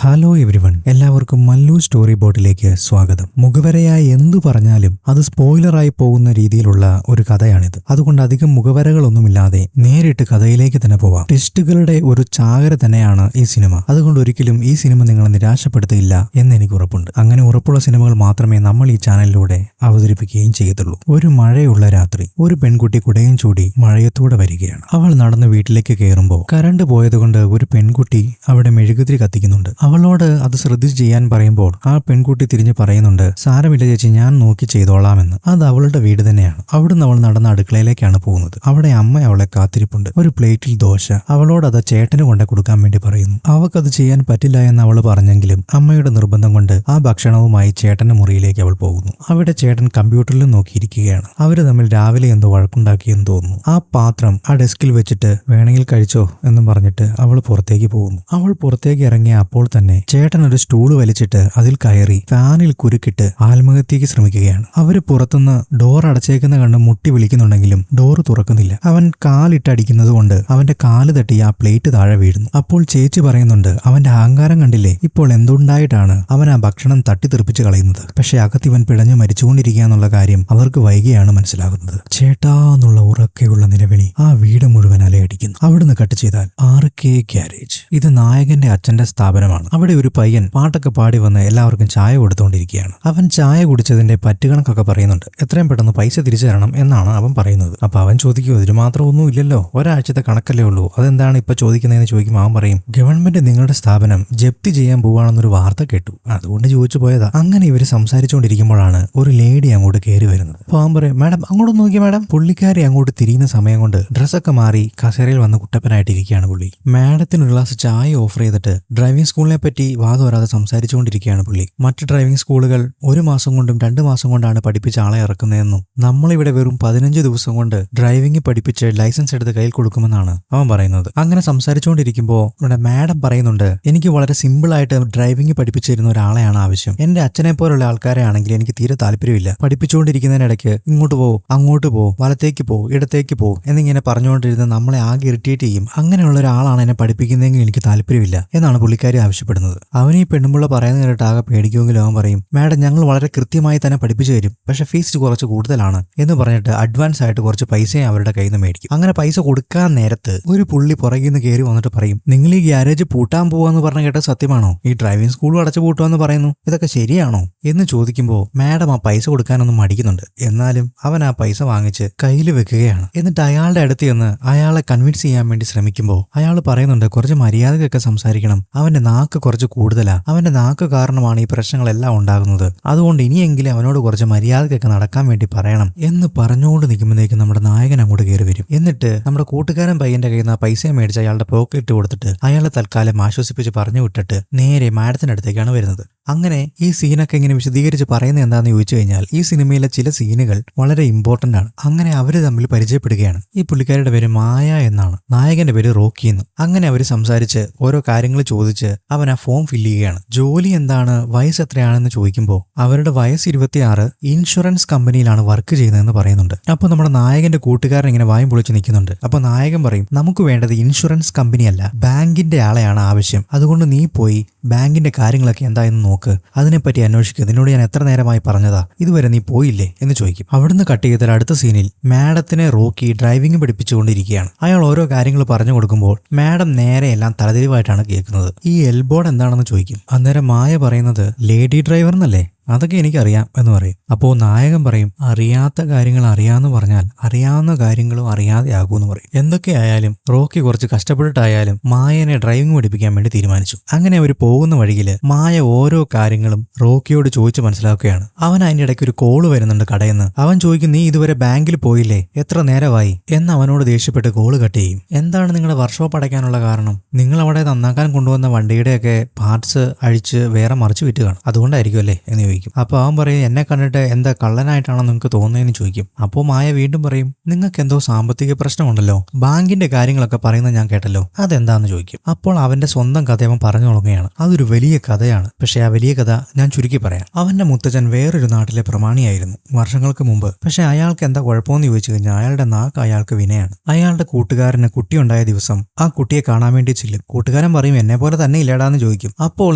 Hello everyone, എല്ലാവർക്കും Mallu story ബോർഡിലേക്ക് സ്വാഗതം. മുഖവരയായി എന്തു പറഞ്ഞാലും അത് സ്പോയിലറായി പോകുന്ന രീതിയിലുള്ള ഒരു കഥയാണിത്. അതുകൊണ്ട് അധികം മുഖവരകളൊന്നുമില്ലാതെ നേരിട്ട് കഥയിലേക്ക് തന്നെ പോവാം. ട്വിസ്റ്റുകളുടെ ഒരു ചാകര തന്നെയാണ് ഈ സിനിമ. അതുകൊണ്ട് ഒരിക്കലും ഈ സിനിമ നിങ്ങളെ നിരാശപ്പെടുത്തില്ല എന്ന് എനിക്ക് ഉറപ്പുണ്ട്. അങ്ങനെ ഉറപ്പുള്ള സിനിമകൾ മാത്രമേ നമ്മൾ ഈ ചാനലിലൂടെ അവതരിപ്പിക്കുകയും ചെയ്യത്തുള്ളൂ. ഒരു മഴയുള്ള രാത്രി ഒരു പെൺകുട്ടി കുടയും ചൂടി മഴയത്തൂടെ വരികയാണ്. അവൾ നടന്ന് വീട്ടിലേക്ക് കയറുമ്പോൾ കറണ്ട് പോയതുകൊണ്ട് ഒരു പെൺകുട്ടി അവിടെ മെഴുകുതിരി കത്തിക്കുന്നുണ്ട്. അവളോട് അത് ശ്രദ്ധിച്ച് ചെയ്യാൻ പറയുമ്പോൾ ആ പെൺകുട്ടി തിരിഞ്ഞു പറയുന്നുണ്ട്, സാരമില്ല ചേച്ചി, ഞാൻ നോക്കി ചെയ്തോളാമെന്ന്. അത് അവളുടെ വീട് തന്നെയാണ്. അവിടുന്ന് അവൾ നടന്ന അടുക്കളയിലേക്കാണ് പോകുന്നത്. അവിടെ അമ്മ അവളെ കാത്തിരിപ്പുണ്ട്. ഒരു പ്ലേറ്റിൽ ദോശ. അവളോട് അത് ചേട്ടന് കൊണ്ട് കൊടുക്കാൻ വേണ്ടി പറയുന്നു. അവൾക്കത് ചെയ്യാൻ പറ്റില്ല എന്ന് അവൾ പറഞ്ഞെങ്കിലും അമ്മയുടെ നിർബന്ധം കൊണ്ട് ആ ഭക്ഷണവുമായി ചേട്ടന്റെ മുറിയിലേക്ക് അവൾ പോകുന്നു. അവിടെ ചേട്ടൻ കമ്പ്യൂട്ടറിൽ നോക്കിയിരിക്കുകയാണ്. അവര് തമ്മിൽ രാവിലെ എന്തോ വഴക്കുണ്ടാക്കിയെന്ന് തോന്നുന്നു. ആ പാത്രം ആ ഡെസ്കിൽ വെച്ചിട്ട് വേണമെങ്കിൽ കഴിച്ചോ എന്നും പറഞ്ഞിട്ട് അവൾ പുറത്തേക്ക് പോകുന്നു. അവൾ പുറത്തേക്ക് ഇറങ്ങിയ അപ്പോൾ തന്നെ ചേട്ടൻ ഒരു സ്റ്റൂള് വലിച്ചിട്ട് അതിൽ കയറി ഫാനിൽ കുരുക്കിട്ട് ആത്മഹത്യക്ക് ശ്രമിക്കുകയാണ്. അവര് പുറത്തുനിന്ന് ഡോർ അടച്ചേക്കുന്ന കണ്ട് മുട്ടി വിളിക്കുന്നുണ്ടെങ്കിലും ഡോർ തുറക്കുന്നില്ല. അവൻ കാലിട്ടടിക്കുന്നത് കൊണ്ട് അവന്റെ കാല് തട്ടി ആ പ്ലേറ്റ് താഴെ വീഴുന്നു. അപ്പോൾ ചേച്ചി പറയുന്നുണ്ട്, അവന്റെ അഹങ്കാരം കണ്ടില്ലേ, ഇപ്പോൾ എന്തുണ്ടായിട്ടാണ് അവൻ ആ ഭക്ഷണം തട്ടിത്തെറിപ്പിച്ച് കളയുന്നത്. പക്ഷെ അകത്തിവൻ പിടഞ്ഞു മരിച്ചുകൊണ്ടിരിക്കുക എന്നുള്ള കാര്യം അവർക്ക് വൈകിയാണ് മനസ്സിലാകുന്നത്. ചേട്ടാന്നുള്ള ഉറക്കെയുള്ള നിലവിളി ആ വീട് മുഴുവൻ അലയടിക്കുന്നു. അവിടുന്ന് കട്ട് ചെയ്താൽ RK ഗ്യാരേജ്. ഇത് നായകന്റെ അച്ഛന്റെ സ്ഥാപനമാണ്. അവിടെ ഒരു പയ്യൻ പാട്ടൊക്കെ പാടി വന്ന് എല്ലാവർക്കും ചായ കൊടുത്തുകൊണ്ടിരിക്കുകയാണ്. അവൻ ചായ കുടിച്ചതിന്റെ പറ്റുകണക്കൊക്കെ പറയുന്നുണ്ട്. എത്രയും പെട്ടെന്ന് പൈസ തിരിച്ചു തരണം എന്നാണ് അവൻ പറയുന്നത്. അപ്പൊ അവൻ ചോദിക്കും, ഇതിന് മാത്രം ഒന്നും ഇല്ലല്ലോ, ഒരാഴ്ചത്തെ കണക്കല്ലേ ഉള്ളൂ, അതെന്താണ് ഇപ്പൊ ചോദിക്കുന്നതെന്ന് ചോദിക്കുമ്പോൾ അവൻ പറയും, ഗവൺമെന്റ് നിങ്ങളുടെ സ്ഥാപനം ജപ്തി ചെയ്യാൻ പോവാണെന്നൊരു വാർത്ത കേട്ടു, അതുകൊണ്ട് ചോദിച്ചു പോയതാ. അങ്ങനെ ഇവര് സംസാരിച്ചുകൊണ്ടിരിക്കുമ്പോഴാണ് ഒരു ലേഡി അങ്ങോട്ട് കയറി വരുന്നത്. അപ്പൊ അവൻ പറയും, മാഡം അങ്ങോട്ട് നോക്കിയ മാഡം. പുള്ളിക്കാരി അങ്ങോട്ട് തിരിയുന്ന സമയം കൊണ്ട് ഡ്രസ്സൊക്കെ മാറി കസേരയിൽ വന്ന് കുട്ടപ്പനായിട്ടിരിക്കുകയാണ് പുള്ളി. മാഡത്തിന് ഒരു ഗ്ലാസ് ചായ ഓഫർ ചെയ്തിട്ട് ഡ്രൈവിംഗ് സ്കൂളിനെ പറ്റി വാദോരാതെ സംസാരിച്ചുകൊണ്ടിരിക്കുകയാണ് പുള്ളി. മറ്റ് ഡ്രൈവിംഗ് സ്കൂളുകൾ 1 മാസം കൊണ്ടും 2 മാസം കൊണ്ടാണ് പഠിപ്പിച്ച ആളെ ഇറക്കുന്നതെന്നും നമ്മളിവിടെ വെറും 15 ദിവസം കൊണ്ട് ഡ്രൈവിംഗ് പഠിപ്പിച്ച് ലൈസൻസ് എടുത്ത് കയ്യിൽ കൊടുക്കുമെന്നാണ് അവൻ പറയുന്നത്. അങ്ങനെ സംസാരിച്ചുകൊണ്ടിരിക്കുമ്പോൾ ഇവിടെ മാഡം പറയുന്നുണ്ട്, എനിക്ക് വളരെ സിമ്പിൾ ആയിട്ട് ഡ്രൈവിംഗ് പഠിപ്പിച്ചിരുന്ന ഒരാളെയാണ് ആവശ്യം. എന്റെ അച്ഛനെ പോലുള്ള ആൾക്കാരെ ആണെങ്കിൽ എനിക്ക് തീരെ താല്പര്യമില്ല. പഠിപ്പിച്ചുകൊണ്ടിരിക്കുന്നതിനിടയ്ക്ക് ഇങ്ങോട്ട് പോ, അങ്ങോട്ട് പോ, വലത്തേക്ക് പോ, ഇടത്തേക്ക് പോ എന്നിങ്ങനെ പറഞ്ഞുകൊണ്ടിരുന്ന നമ്മളെ ആകെ ഇറിറ്റേറ്റ് ചെയ്യും. അങ്ങനെയുള്ള ഒരാളാണ് എന്നെ പഠിപ്പിക്കുന്നതെങ്കിൽ എനിക്ക് താല്പര്യമില്ല എന്നാണ് പുള്ളിക്കാരി ആവശ്യപ്പെടുന്നത്. അവൻ ഈ പെണ്ണുമ്പുള്ള പറയുന്ന കേട്ട് ആകെ പേടിക്കുമെങ്കിലും അവൻ പറയും, മാഡം ഞങ്ങൾ വളരെ കൃത്യമായി തന്നെ പഠിപ്പിച്ചു തരും, പക്ഷെ ഫീസ് കുറച്ച് കൂടുതലാണ് എന്ന് പറഞ്ഞിട്ട് അഡ്വാൻസ് ആയിട്ട് കുറച്ച് പൈസയും അവരുടെ കയ്യിൽ നിന്ന് മേടിക്കും. അങ്ങനെ പൈസ കൊടുക്കാൻ നേരത്ത് ഒരു പുള്ളി പുറകിൽ നിന്ന് കയറി വന്നിട്ട് പറയും, നിങ്ങൾ ഈ ഗ്യാരേജ് പൂട്ടാൻ പോവാന്ന് പറഞ്ഞ കേട്ട സത്യമാണോ? ഈ ഡ്രൈവിംഗ് സ്കൂൾ അടച്ചു പൂട്ടുമെന്ന് പറയുന്നു, ഇതൊക്കെ ശരിയാണോ എന്ന് ചോദിക്കുമ്പോൾ മാഡം ആ പൈസ കൊടുക്കാനൊന്നും മടിക്കുന്നുണ്ട്. എന്നാലും അവൻ ആ പൈസ വാങ്ങിച്ച് കയ്യിൽ വെക്കുകയാണ്. എന്നിട്ട് അയാളുടെ അടുത്ത് ചെന്ന് അയാളെ കൺവിൻസ് ചെയ്യാൻ വേണ്ടി ശ്രമിക്കുമ്പോൾ അയാൾ പറയുന്നുണ്ട്, കുറച്ച് മര്യാദയൊക്കെ സംസാരിക്കണം, അവന്റെ നാക്ക് കുറച്ച് കൂടുതലാ, അവന്റെ നാക്ക് കാരണമാണ് ഈ പ്രശ്നങ്ങളെല്ലാം ഉണ്ടാകുന്നത്, അതുകൊണ്ട് ഇനിയെങ്കിലും അവനോട് കുറച്ച് മര്യാദക്കൊക്കെ നടക്കാൻ വേണ്ടി പറയണം എന്ന് പറഞ്ഞുകൊണ്ട് നിൽക്കുമ്പോഴേക്കും നമ്മുടെ നായകൻ അങ്ങോട്ട് കയറി വരും. എന്നിട്ട് നമ്മുടെ കൂട്ടുകാരൻ പയ്യന്റെ കയ്യിൽ നിന്ന് പൈസ മേടിച്ച് അയാളുടെ പോക്കറ്റ് കൊടുത്തിട്ട് അയാളെ തൽക്കാലം ആശ്വസിപ്പിച്ച് പറഞ്ഞു വിട്ടിട്ട് നേരെ മാഡത്തിന്റെ അടുത്തേക്കാണ് വരുന്നത്. അങ്ങനെ ഈ സീനൊക്കെ ഇങ്ങനെ വിശദീകരിച്ച് പറയുന്നത് എന്താന്ന് ചോദിച്ചു കഴിഞ്ഞാൽ, ഈ സിനിമയിലെ ചില സീനുകൾ വളരെ ഇമ്പോർട്ടന്റ് ആണ്. അങ്ങനെ അവര് തമ്മിൽ പരിചയപ്പെടുകയാണ്. ഈ പുള്ളിക്കാരുടെ പേര് മായ എന്നാണ്, നായകന്റെ പേര് റോക്കി എന്ന്. അങ്ങനെ അവര് സംസാരിച്ച് ഓരോ കാര്യങ്ങൾ ചോദിച്ച് അവൻ ആ ഫോം ഫില്ല് ചെയ്യുകയാണ്. ജോലി എന്താണ്, വയസ്സ് എത്രയാണെന്ന് ചോദിക്കുമ്പോൾ അവരുടെ വയസ്സ് 26, ഇൻഷുറൻസ് കമ്പനിയിലാണ് വർക്ക് ചെയ്യുന്നതെന്ന് പറയുന്നുണ്ട്. അപ്പൊ നമ്മുടെ നായകന്റെ കൂട്ടുകാരൻ ഇങ്ങനെ വായും പൊളിച്ച് നിൽക്കുന്നുണ്ട്. അപ്പൊ നായകൻ പറയും, നമുക്ക് വേണ്ടത് ഇൻഷുറൻസ് കമ്പനിയല്ല, ബാങ്കിന്റെ ആളെയാണ് ആവശ്യം, അതുകൊണ്ട് നീ പോയി ബാങ്കിന്റെ കാര്യങ്ങളൊക്കെ എന്തായെന്ന് നോക്ക്, അതിനെപ്പറ്റി അന്വേഷിക്കുക, നിന്നോട് ഞാൻ എത്ര നേരമായി പറഞ്ഞതാ, ഇതുവരെ നീ പോയില്ലേ എന്ന് ചോദിക്കും. അവിടുന്ന് കട്ട് ചെയ്താൽ അടുത്ത സീനിൽ മാഡത്തിനെ റോക്കി ഡ്രൈവിംഗ് പഠിപ്പിച്ചുകൊണ്ടിരിക്കുകയാണ്. അയാൾ ഓരോ കാര്യങ്ങൾ പറഞ്ഞു കൊടുക്കുമ്പോൾ മാഡം നേരെ എല്ലാം തലതിരിവായിട്ടാണ് കേൾക്കുന്നത്. ഈ എൽബോർഡ് എന്താണെന്ന് ചോദിക്കും. അന്നേരം മായ പറയുന്നത് ലേഡി ഡ്രൈവർ എന്നല്ലേ, അതൊക്കെ എനിക്കറിയാം എന്ന് പറയും. അപ്പോൾ നായകൻ പറയും, അറിയാത്ത കാര്യങ്ങൾ അറിയാന്ന് പറഞ്ഞാൽ അറിയാവുന്ന കാര്യങ്ങളും അറിയാതെ ആകൂന്ന് പറയും. എന്തൊക്കെയായാലും റോക്കി കുറച്ച് കഷ്ടപ്പെട്ടിട്ടായാലും മായനെ ഡ്രൈവിംഗ് പഠിപ്പിക്കാൻ വേണ്ടി തീരുമാനിച്ചു. അങ്ങനെ അവർ പോകുന്ന വഴിയില് മായ ഓരോ കാര്യങ്ങളും റോക്കിയോട് ചോദിച്ച് മനസ്സിലാക്കുകയാണ്. അവൻ അതിന്റെ ഇടയ്ക്ക് ഒരു കോള് വരുന്നുണ്ട് കടയിൽ നിന്ന്. അവൻ ചോദിക്കും, നീ ഇതുവരെ ബാങ്കിൽ പോയില്ലേ, എത്ര നേരമായി എന്ന് അവനോട് ദേഷ്യപ്പെട്ട് കോള് കട്ട് ചെയ്യും. എന്താണ് നിങ്ങളുടെ വർക്ക്ഷോപ്പ് അടയ്ക്കാനുള്ള കാരണം? നിങ്ങൾ അവിടെ നന്നാക്കാൻ കൊണ്ടുവന്ന വണ്ടിയുടെയൊക്കെ പാർട്സ് അഴിച്ച് വേറെ മറിച്ച് വിറ്റ് കാണും, അതുകൊണ്ടായിരിക്കും അല്ലേ എന്ന് ചോദിക്കും. ചോദിക്കും. അപ്പോൾ അവൻ പറയും എന്നെ കണ്ടിട്ട് എന്താ കള്ളനായിട്ടാണോ നിങ്ങൾക്ക് തോന്നുന്നതെന്ന് ചോദിക്കും. അപ്പോൾ മായ വീണ്ടും പറയും നിങ്ങൾക്ക് എന്തോ സാമ്പത്തിക പ്രശ്നമുണ്ടല്ലോ, ബാങ്കിന്റെ കാര്യങ്ങളൊക്കെ പറയുന്നത് ഞാൻ കേട്ടല്ലോ, അതെന്താന്ന് ചോദിക്കും. അപ്പോൾ അവന്റെ സ്വന്തം കഥ അവൻ പറഞ്ഞു തുടങ്ങുകയാണ്. അതൊരു വലിയ കഥയാണ്, പക്ഷെ ആ വലിയ കഥ ഞാൻ ചുരുക്കി പറയാം. അവന്റെ മുത്തച്ഛൻ വേറൊരു നാട്ടിലെ പ്രമാണിയായിരുന്നു വർഷങ്ങൾക്ക് മുമ്പ്. പക്ഷെ അയാൾക്ക് എന്താ കുഴപ്പമെന്ന് ചോദിച്ചു കഴിഞ്ഞാൽ അയാളുടെ നാക്ക് അയാൾക്ക് വിനയാണ്. അയാളുടെ കൂട്ടുകാരന് കുട്ടിയുണ്ടായ ദിവസം ആ കുട്ടിയെ കാണാൻ വേണ്ടി ചെല്ലും. കൂട്ടുകാരൻ പറയും എന്നെ പോലെ തന്നെ ഇല്ലേടാന്ന് ചോദിക്കും. അപ്പോൾ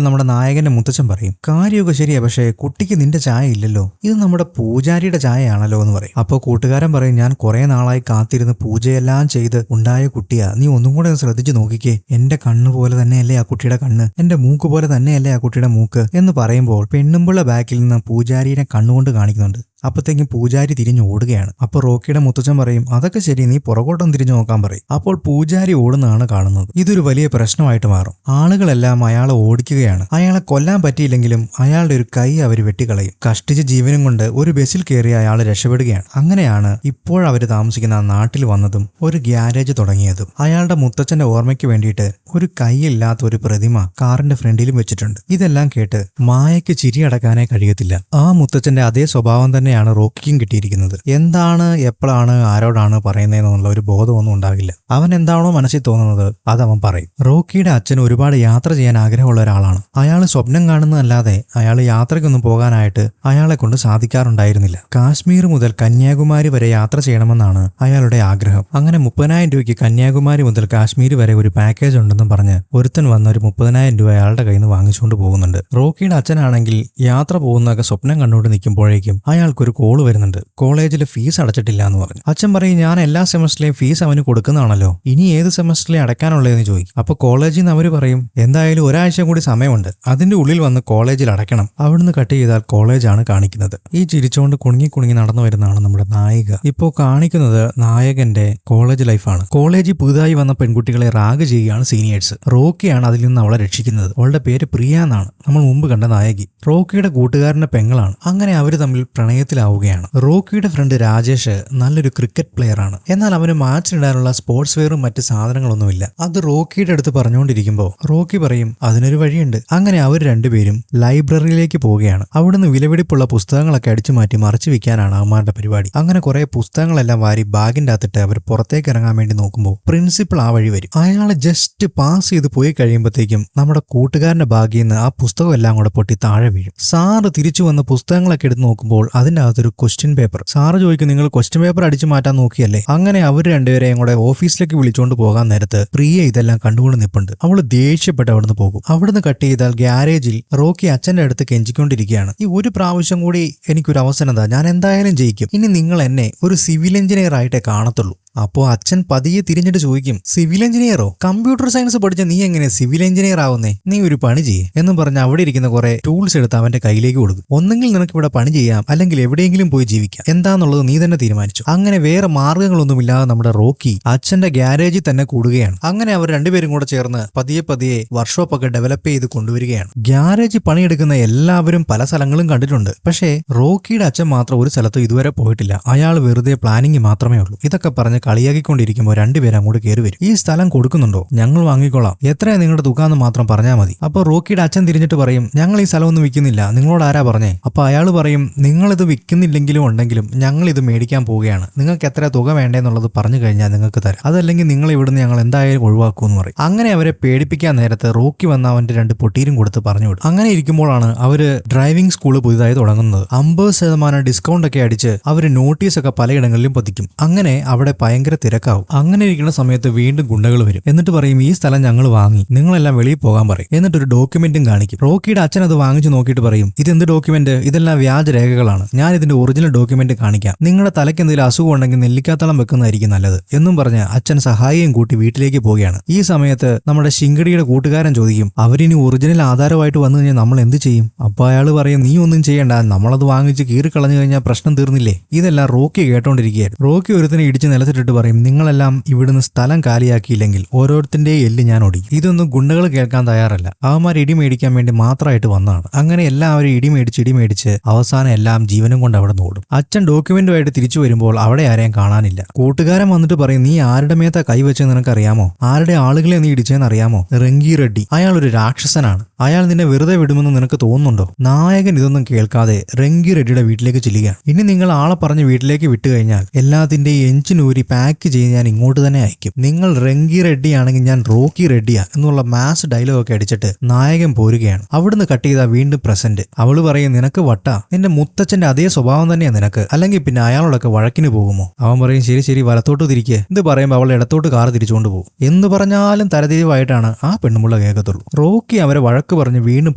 നമ്മുടെ നായകന്റെ മുത്തച്ഛൻ പറയും കാര്യമൊക്കെ ശരിയാ, പക്ഷേ കുട്ടിക്ക് നിന്റെ ചായ ഇല്ലല്ലോ, ഇത് നമ്മുടെ പൂജാരിയുടെ ചായയാണല്ലോ എന്ന് പറയും. അപ്പോൾ കൂട്ടുകാരൻ പറയും ഞാൻ കുറെ നാളായി കാത്തിരുന്ന് പൂജയെല്ലാം ചെയ്ത് ഉണ്ടായ കുട്ടിയാ, നീ ഒന്നും കൂടെ ശ്രദ്ധിച്ചു നോക്കിക്കേ, എന്റെ കണ്ണ് പോലെ തന്നെയല്ലേ ആ കുട്ടിയുടെ കണ്ണ്, എന്റെ മൂക്ക് പോലെ തന്നെയല്ലേ ആ കുട്ടിയുടെ മൂക്ക് എന്ന് പറയുമ്പോൾ പെണ്ണുമ്പിള്ള ബാക്കിൽ നിന്ന് പൂജാരിയെ കണ്ണുകൊണ്ട് കാണിക്കുന്നുണ്ട്. അപ്പോഴത്തേക്കും പൂജാരി തിരിഞ്ഞു ഓടുകയാണ്. അപ്പോൾ റോക്കിയുടെ മുത്തച്ഛൻ പറയും അതൊക്കെ ശരി, നീ പുറകോട്ടം തിരിഞ്ഞു നോക്കാൻ പറയും. അപ്പോൾ പൂജാരി ഓടുന്നതാണ് കാണുന്നത്. ഇതൊരു വലിയ പ്രശ്നമായിട്ട് മാറും. ആളുകളെല്ലാം അയാളെ ഓടിക്കുകയാണ്. അയാളെ കൊല്ലാൻ പറ്റിയില്ലെങ്കിലും അയാളുടെ ഒരു കൈ അവർ വെട്ടിക്കളയും. കഷ്ടിച്ച് ജീവനും കൊണ്ട് ഒരു ബസ്സിൽ കയറി അയാൾ രക്ഷപ്പെടുകയാണ്. അങ്ങനെയാണ് ഇപ്പോഴവർ താമസിക്കുന്ന നാട്ടിൽ വന്നതും ഒരു ഗ്യാരേജ് തുടങ്ങിയതും. അയാളുടെ മുത്തച്ഛന്റെ ഓർമ്മയ്ക്ക് വേണ്ടിയിട്ട് ഒരു കൈയില്ലാത്ത ഒരു പ്രതിമ കാറിന്റെ ഫ്രണ്ടിലും വെച്ചിട്ടുണ്ട്. ഇതെല്ലാം കേട്ട് മായയ്ക്ക് ചിരി അടക്കാനേ കഴിയത്തില്ല. ആ മുത്തച്ഛന്റെ അതേ സ്വഭാവം തന്നെയാണ് റോക്കിക്കും കിട്ടിയിരിക്കുന്നത്. എന്താണ് എപ്പോഴാണ് ആരോടാണ് പറയുന്നതെന്നുള്ള ഒരു ബോധമൊന്നും ഉണ്ടാകില്ല. അവൻ എന്താണോ മനസ്സിൽ തോന്നുന്നത് അതവൻ പറയും. റോക്കിയുടെ അച്ഛൻ ഒരുപാട് യാത്ര ചെയ്യാൻ ആഗ്രഹമുള്ള ഒരാളാണ്. അയാൾ സ്വപ്നം കാണുന്നതല്ലാതെ അയാൾ യാത്രയ്ക്കൊന്നും പോകാനായിട്ട് അയാളെ കൊണ്ട് സാധിക്കാറുണ്ടായിരുന്നില്ല. കാശ്മീർ മുതൽ കന്യാകുമാരി വരെ യാത്ര ചെയ്യണമെന്നാണ് അയാളുടെ ആഗ്രഹം. അങ്ങനെ 30,000 രൂപയ്ക്ക് കന്യാകുമാരി മുതൽ കാശ്മീർ വരെ ഒരു പാക്കേജ് ഉണ്ടെന്നും പറഞ്ഞ് ഒരുത്തൻ വന്ന ഒരു 30,000 രൂപ അയാളുടെ കയ്യിൽ നിന്ന് വാങ്ങിച്ചുകൊണ്ട് പോകുന്നുണ്ട്. റോക്കിയുടെ അച്ഛനാണെങ്കിൽ യാത്ര പോകുന്നതൊക്കെ സ്വപ്നം കണ്ടുകൊണ്ട് നിൽക്കുമ്പോഴേക്കും അയാൾക്കൊരു കോള് വരുന്നുണ്ട്. കോളേജിൽ ഫീസ് അടച്ചിട്ടില്ല എന്ന് പറഞ്ഞു. അച്ഛൻ പറയും ഞാൻ എല്ലാ സെമസ്റ്ററിലെയും ഫീസ് അവന് കൊടുക്കുന്നതാണല്ലോ, ഇനി ഏത് സെമസ്റ്ററിലെ അടയ്ക്കാനുള്ളതെന്ന് ചോദിക്കും. അപ്പൊ കോളേജിൽ നിന്ന് അവർ പറയും എന്തായാലും ഒരാഴ്ച കൂടി സമയമുണ്ട്, അതിന്റെ ഉള്ളിൽ വന്ന് കോളേജിൽ അടയ്ക്കണം. അവിടുന്ന് കട്ട് ചെയ്താൽ കോളേജാണ് കാണിക്കുന്നത്. ഈ ചിരിച്ചുകൊണ്ട് കുണുങ്ങി കുണുങ്ങി നടന്നു വരുന്നതാണ് നമ്മുടെ നായിക. ഇപ്പോൾ കാണിക്കുന്നത് നായകന്റെ കോളേജ് ലൈഫാണ്. കോളേജിൽ പുതുതായി വന്ന പെൺകുട്ടികളെ റാഗ് ചെയ്യുകയാണ് സീനിയേഴ്സ്. റോക്കിയാണ് അതിൽ നിന്ന് അവളെ രക്ഷിക്കുന്നത്. അവളുടെ പേര് പ്രിയ എന്നാണ്, നമ്മൾ മുമ്പ് കണ്ട നായകി. റോക്കിയുടെ കൂട്ടുകാരന്റെ പെങ്ങളാണ്. അങ്ങനെ അവർ തമ്മിൽ പ്രണയത്തിലാവുകയാണ്. റോക്കിയുടെ ഫ്രണ്ട് രാജേഷ് നല്ലൊരു ക്രിക്കറ്റ് പ്ലെയർ ആണ്. എന്നാൽ അവന് മാച്ചിനിടാനുള്ള സ്പോർട്സ് വെയറും മറ്റ് സാധനങ്ങളൊന്നുമില്ല. അത് റോക്കിയുടെ അടുത്ത് പറഞ്ഞുകൊണ്ടിരിക്കുമ്പോൾ റോക്കി പറയും അതിനൊരു വഴിയുണ്ട്. അങ്ങനെ അവർ രണ്ടുപേരും ലൈബ്രറിയിലേക്ക് പോവുകയാണ്. അവിടുന്ന് വിലപിടിപ്പുള്ള പുസ്തകങ്ങളൊക്കെ അടിച്ചു മാറ്റി മറച്ചു വെക്കാനാണ് അവന്മാരുടെ പരിപാടി. അങ്ങനെ കുറെ പുസ്തകങ്ങളെല്ലാം വാരി ബാഗിന്റെ അകത്തിട്ട് അവർ പുറത്തേക്ക് ഇറങ്ങാൻ വേണ്ടി നോക്കുമ്പോൾ പ്രിൻസിപ്പൾ ആ വഴി വരും. അയാളെ ജസ്റ്റ് പാസ് ചെയ്ത് പോയി കഴിയുമ്പോഴത്തേക്കും നമ്മുടെ കൂട്ടുകാരന്റെ ബാഗിൽ നിന്ന് ആ പുസ്തകം എല്ലാം കൂടെ പൊട്ടി താഴെ വീഴും. സാറ് തിരിച്ചു വന്ന് പുസ്തകങ്ങളൊക്കെ എടുത്ത് നോക്കുമ്പോൾ അതിന്റെ അകത്തൊരു ക്വസ്റ്റ്യൻ പേപ്പർ. സാറ് ചോദിക്കും നിങ്ങൾ ക്വസ്റ്റ്യൻ പേപ്പർ അടിച്ചു മാറ്റാൻ നോക്കിയല്ലേ? അങ്ങനെ അവർ രണ്ടുപേരെയും കൂടെ ഓഫീസിലേക്ക് വിളിച്ചുകൊണ്ട് പോകാൻ നേരത്ത് പ്രിയ ഇതെല്ലാം കണ്ടുകൊണ്ട് നിൽപ്പുണ്ട്. അവള് ദേഷ്യപ്പെട്ട് അവിടുന്ന് പോകും. അവിടുന്ന് കട്ട് ചെയ്താൽ ഗ്യാരേജിൽ റോക്കി അച്ഛന്റെ അടുത്ത് കെഞ്ചിക്കൊണ്ടിരിക്കുകയാണ്. ഈ ഒരു പ്രാവശ്യം കൂടി എനിക്കൊരു അവസരം എന്താ, ഞാൻ എന്തായാലും ജയിക്കും. ഇനി നിങ്ങൾ എന്നെ ഒരു സിവിൽ എഞ്ചിനീയർ ആയിട്ടേ കാണത്തുള്ളൂ. അപ്പോ അച്ഛൻ പതിയെ തിരിഞ്ഞിട്ട് ചോദിക്കും സിവിൽ എഞ്ചിനീയറോ? കമ്പ്യൂട്ടർ സയൻസ് പഠിച്ച നീ എങ്ങനെ സിവിൽ എഞ്ചിനീയർ ആവുന്നേ? നീ ഒരു പണി ചെയ്യേ എന്നും പറഞ്ഞ് അവിടെ ഇരിക്കുന്ന കുറെ ടൂൾസ് എടുത്ത് അവന്റെ കയ്യിലേക്ക് കൊടുക്കും. ഒന്നെങ്കിൽ നിനക്ക് ഇവിടെ പണി ചെയ്യാം, അല്ലെങ്കിൽ എവിടെയെങ്കിലും പോയി ജീവിക്കാം. എന്താന്നുള്ളത് നീ തന്നെ തീരുമാനിച്ചു. അങ്ങനെ വേറെ മാർഗങ്ങളൊന്നുമില്ലാതെ നമ്മുടെ റോക്കി അച്ഛന്റെ ഗ്യാരേജിൽ തന്നെ കൂടുകയാണ്. അങ്ങനെ അവർ രണ്ടുപേരും കൂടെ ചേർന്ന് പതിയെ പതിയെ വർക്ക്ഷോപ്പ് ഒക്കെ ഡെവലപ്പ് ചെയ്ത് കൊണ്ടുവരികയാണ്. ഗ്യാരേജിൽ പണിയെടുക്കുന്ന എല്ലാവരും പല സ്ഥലങ്ങളും കണ്ടിട്ടുണ്ട്. പക്ഷേ റോക്കിയുടെ അച്ഛൻ മാത്രം ഒരു സ്ഥലത്തും ഇതുവരെ പോയിട്ടില്ല. അയാൾ വെറുതെ പ്ലാനിങ് മാത്രമേ ഉള്ളൂ. ഇതൊക്കെ പറഞ്ഞ് കളിയാക്കിക്കൊണ്ടിരിക്കുമ്പോൾ രണ്ടുപേരും അങ്ങോട്ട് കയറി വരും. ഈ സ്ഥലം കൊടുക്കുന്നുണ്ടോ? ഞങ്ങൾ വാങ്ങിക്കോളാം, എത്രയാ നിങ്ങളുടെ തുകാന്ന് മാത്രം പറഞ്ഞാൽ മതി. അപ്പൊ റോക്കിയുടെ അച്ഛൻ തിരിഞ്ഞിട്ട് പറയും ഞങ്ങൾ ഈ സ്ഥലമൊന്നും വിൽക്കുന്നില്ല, നിങ്ങളോട് ആരാ പറഞ്ഞേ? അപ്പൊ അയാൾ പറയും നിങ്ങളിത് വിൽക്കുന്നില്ലെങ്കിലും ഉണ്ടെങ്കിലും ഞങ്ങൾ ഇത് മേടിക്കാൻ പോവുകയാണ്, നിങ്ങൾക്ക് എത്ര തുക വേണ്ടേന്നുള്ളത് പറഞ്ഞു കഴിഞ്ഞാൽ നിങ്ങൾക്ക് തരാം, അതല്ലെങ്കിൽ നിങ്ങൾ ഇവിടുന്ന് ഞങ്ങൾ എന്തായാലും ഒഴിവാക്കുമെന്ന് പറയും. അങ്ങനെ അവരെ പേടിപ്പിക്കാൻ നേരത്ത് റോക്കി വന്ന അവന്റെ 2 പൊട്ടീരും കൊടുത്ത് പറഞ്ഞു വിടും. അങ്ങനെ ഇരിക്കുമ്പോഴാണ് അവര് ഡ്രൈവിംഗ് സ്കൂള് പുതുതായി തുടങ്ങുന്നത്. 50% ഡിസ്കൗണ്ട് ഒക്കെ അടിച്ച് അവര് നോട്ടീസൊക്കെ പലയിടങ്ങളിലും പതിക്കും. അങ്ങനെ അവിടെ ഭയങ്കര തിരക്കാവും. അങ്ങനെ ഇരിക്കുന്ന സമയത്ത് വീണ്ടും ഗുണ്ടകൾ വരും. എന്നിട്ട് പറയും ഈ സ്ഥലം ഞങ്ങൾ വാങ്ങി, നിങ്ങളെല്ലാം വെളിയിൽ പോകാൻ പറയും. എന്നിട്ടൊരു ഡോക്യുമെന്റും കാണിക്കും. റോക്കിയുടെ അച്ഛൻ അത് വാങ്ങിച്ചു നോക്കിയിട്ട് പറയും ഇതെന്ത് ഡോക്യുമെന്റ്? ഇതെല്ലാം വ്യാജ രേഖകളാണ്, ഞാൻ ഇതിന്റെ ഒറിജിനൽ ഡോക്യുമെന്റ് കാണിക്കാം, നിങ്ങളുടെ തലയ്ക്ക് എന്തെങ്കിലും അസുഖം ഉണ്ടെങ്കിൽ നെല്ലിക്കാത്തളം വെക്കുന്നതായിരിക്കും നല്ലത് എന്നും പറഞ്ഞ് അച്ഛൻ സഹായിയും കൂട്ടി വീട്ടിലേക്ക് പോവുകയാണ്. ഈ സമയത്ത് നമ്മുടെ ശിങ്കടിയുടെ കൂട്ടുകാരൻ ചോദിക്കും അവരിനി ഒറിജിനൽ ആധാരമായിട്ട് വന്നു കഴിഞ്ഞാൽ നമ്മൾ എന്ത് ചെയ്യും? അപ്പൊ അയാൾ പറയും നീ ഒന്നും ചെയ്യണ്ട, നമ്മളത് വാങ്ങിച്ച് കീറിക്കളഞ്ഞു കഴിഞ്ഞാൽ പ്രശ്നം തീർന്നില്ലേ. ഇതെല്ലാം റോക്കി കേട്ടോണ്ടിരിക്കുകയായിരുന്നു. റോക്കി ഒരുത്തിനെ ഇടിച്ച് നിലത്തിട്ട് വന്നിട്ട് പറയും, നിങ്ങളെല്ലാം ഇവിടുന്ന് സ്ഥലം കാലിയാക്കിയില്ലെങ്കിൽ ഓരോരുത്തരുടെ എല്ല് ഞാൻ ഒടിക്കും. ഇതൊന്നും ഗുണ്ടകൾ കേൾക്കാൻ തയ്യാറല്ല. അവന്മാർ ഇടി മേടിക്കാൻ വേണ്ടി മാത്രമായിട്ട് വന്നതാണ്. അങ്ങനെ എല്ലാവരും ഇടി മേടിച്ച് അവസാനം എല്ലാം ജീവനും കൊണ്ട് അവിടെ ഓടും. അച്ഛൻ ഡോക്യുമെന്റുമായിട്ട് തിരിച്ചു വരുമ്പോൾ അവിടെ ആരെയും കാണാനില്ല. കൂട്ടുകാരൻ വന്നിട്ട് പറയും, നീ ആരുടെ മേത്ത കൈവച്ചെന്ന് നിനക്കറിയാമോ? ആരുടെ ആളുകളെ നീ ഇടിച്ചെന്ന് അറിയാമോ? റംഗി റെഡ്ഡി. അയാൾ ഒരു രാക്ഷസനാണ്. അയാൾ നിന്നെ വെറുതെ വിടുമെന്ന് നിനക്ക് തോന്നുന്നുണ്ടോ? നായകൻ ഇതൊന്നും കേൾക്കാതെ റംഗി റെഡ്ഡിയുടെ വീട്ടിലേക്ക് ചെല്ലുകയാണ്. ഇനി നിങ്ങൾ ആളെ പറഞ്ഞ് വീട്ടിലേക്ക് വിട്ടുകഴിഞ്ഞാൽ എല്ലാത്തിന്റെയും എഞ്ചിനൂരി പാക്ക് ചെയ്ത് ഞാൻ ഇങ്ങോട്ട് തന്നെ അയക്കും. നിങ്ങൾ റംഗി റെഡ്ഡി ആണെങ്കിൽ ഞാൻ റോക്കി റെഡ്ഡിയാ എന്നുള്ള മാസ് ഡയലോഗ് ഒക്കെ അടിച്ചിട്ട് നായകൻ പോരുകയാണ്. അവിടുന്ന് കട്ട് ചെയ്താ വീണ്ടും പ്രസന്റ്. അവള് പറയും, നിനക്ക് വട്ടാ, നിന്റെ മുത്തച്ഛന്റെ അതേ സ്വഭാവം തന്നെയാ നിനക്ക്, അല്ലെങ്കിൽ പിന്നെ അയാളോടൊക്കെ വഴക്കിന് പോകുമോ? അവൻ പറയും, ശരി വലത്തോട്ട് തിരിക്കുക. ഇത് പറയുമ്പോൾ അവൾ ഇടത്തോട്ട് കാർ തിരിച്ചുകൊണ്ട് പോകും. എന്ന് പറഞ്ഞാലും തരതിരിവായിട്ടാണ് ആ പെണ്ണുമുള്ള കേൾക്കത്തുള്ളൂ. റോക്കി അവരെ വഴക്ക് പറഞ്ഞ് വീണ്ടും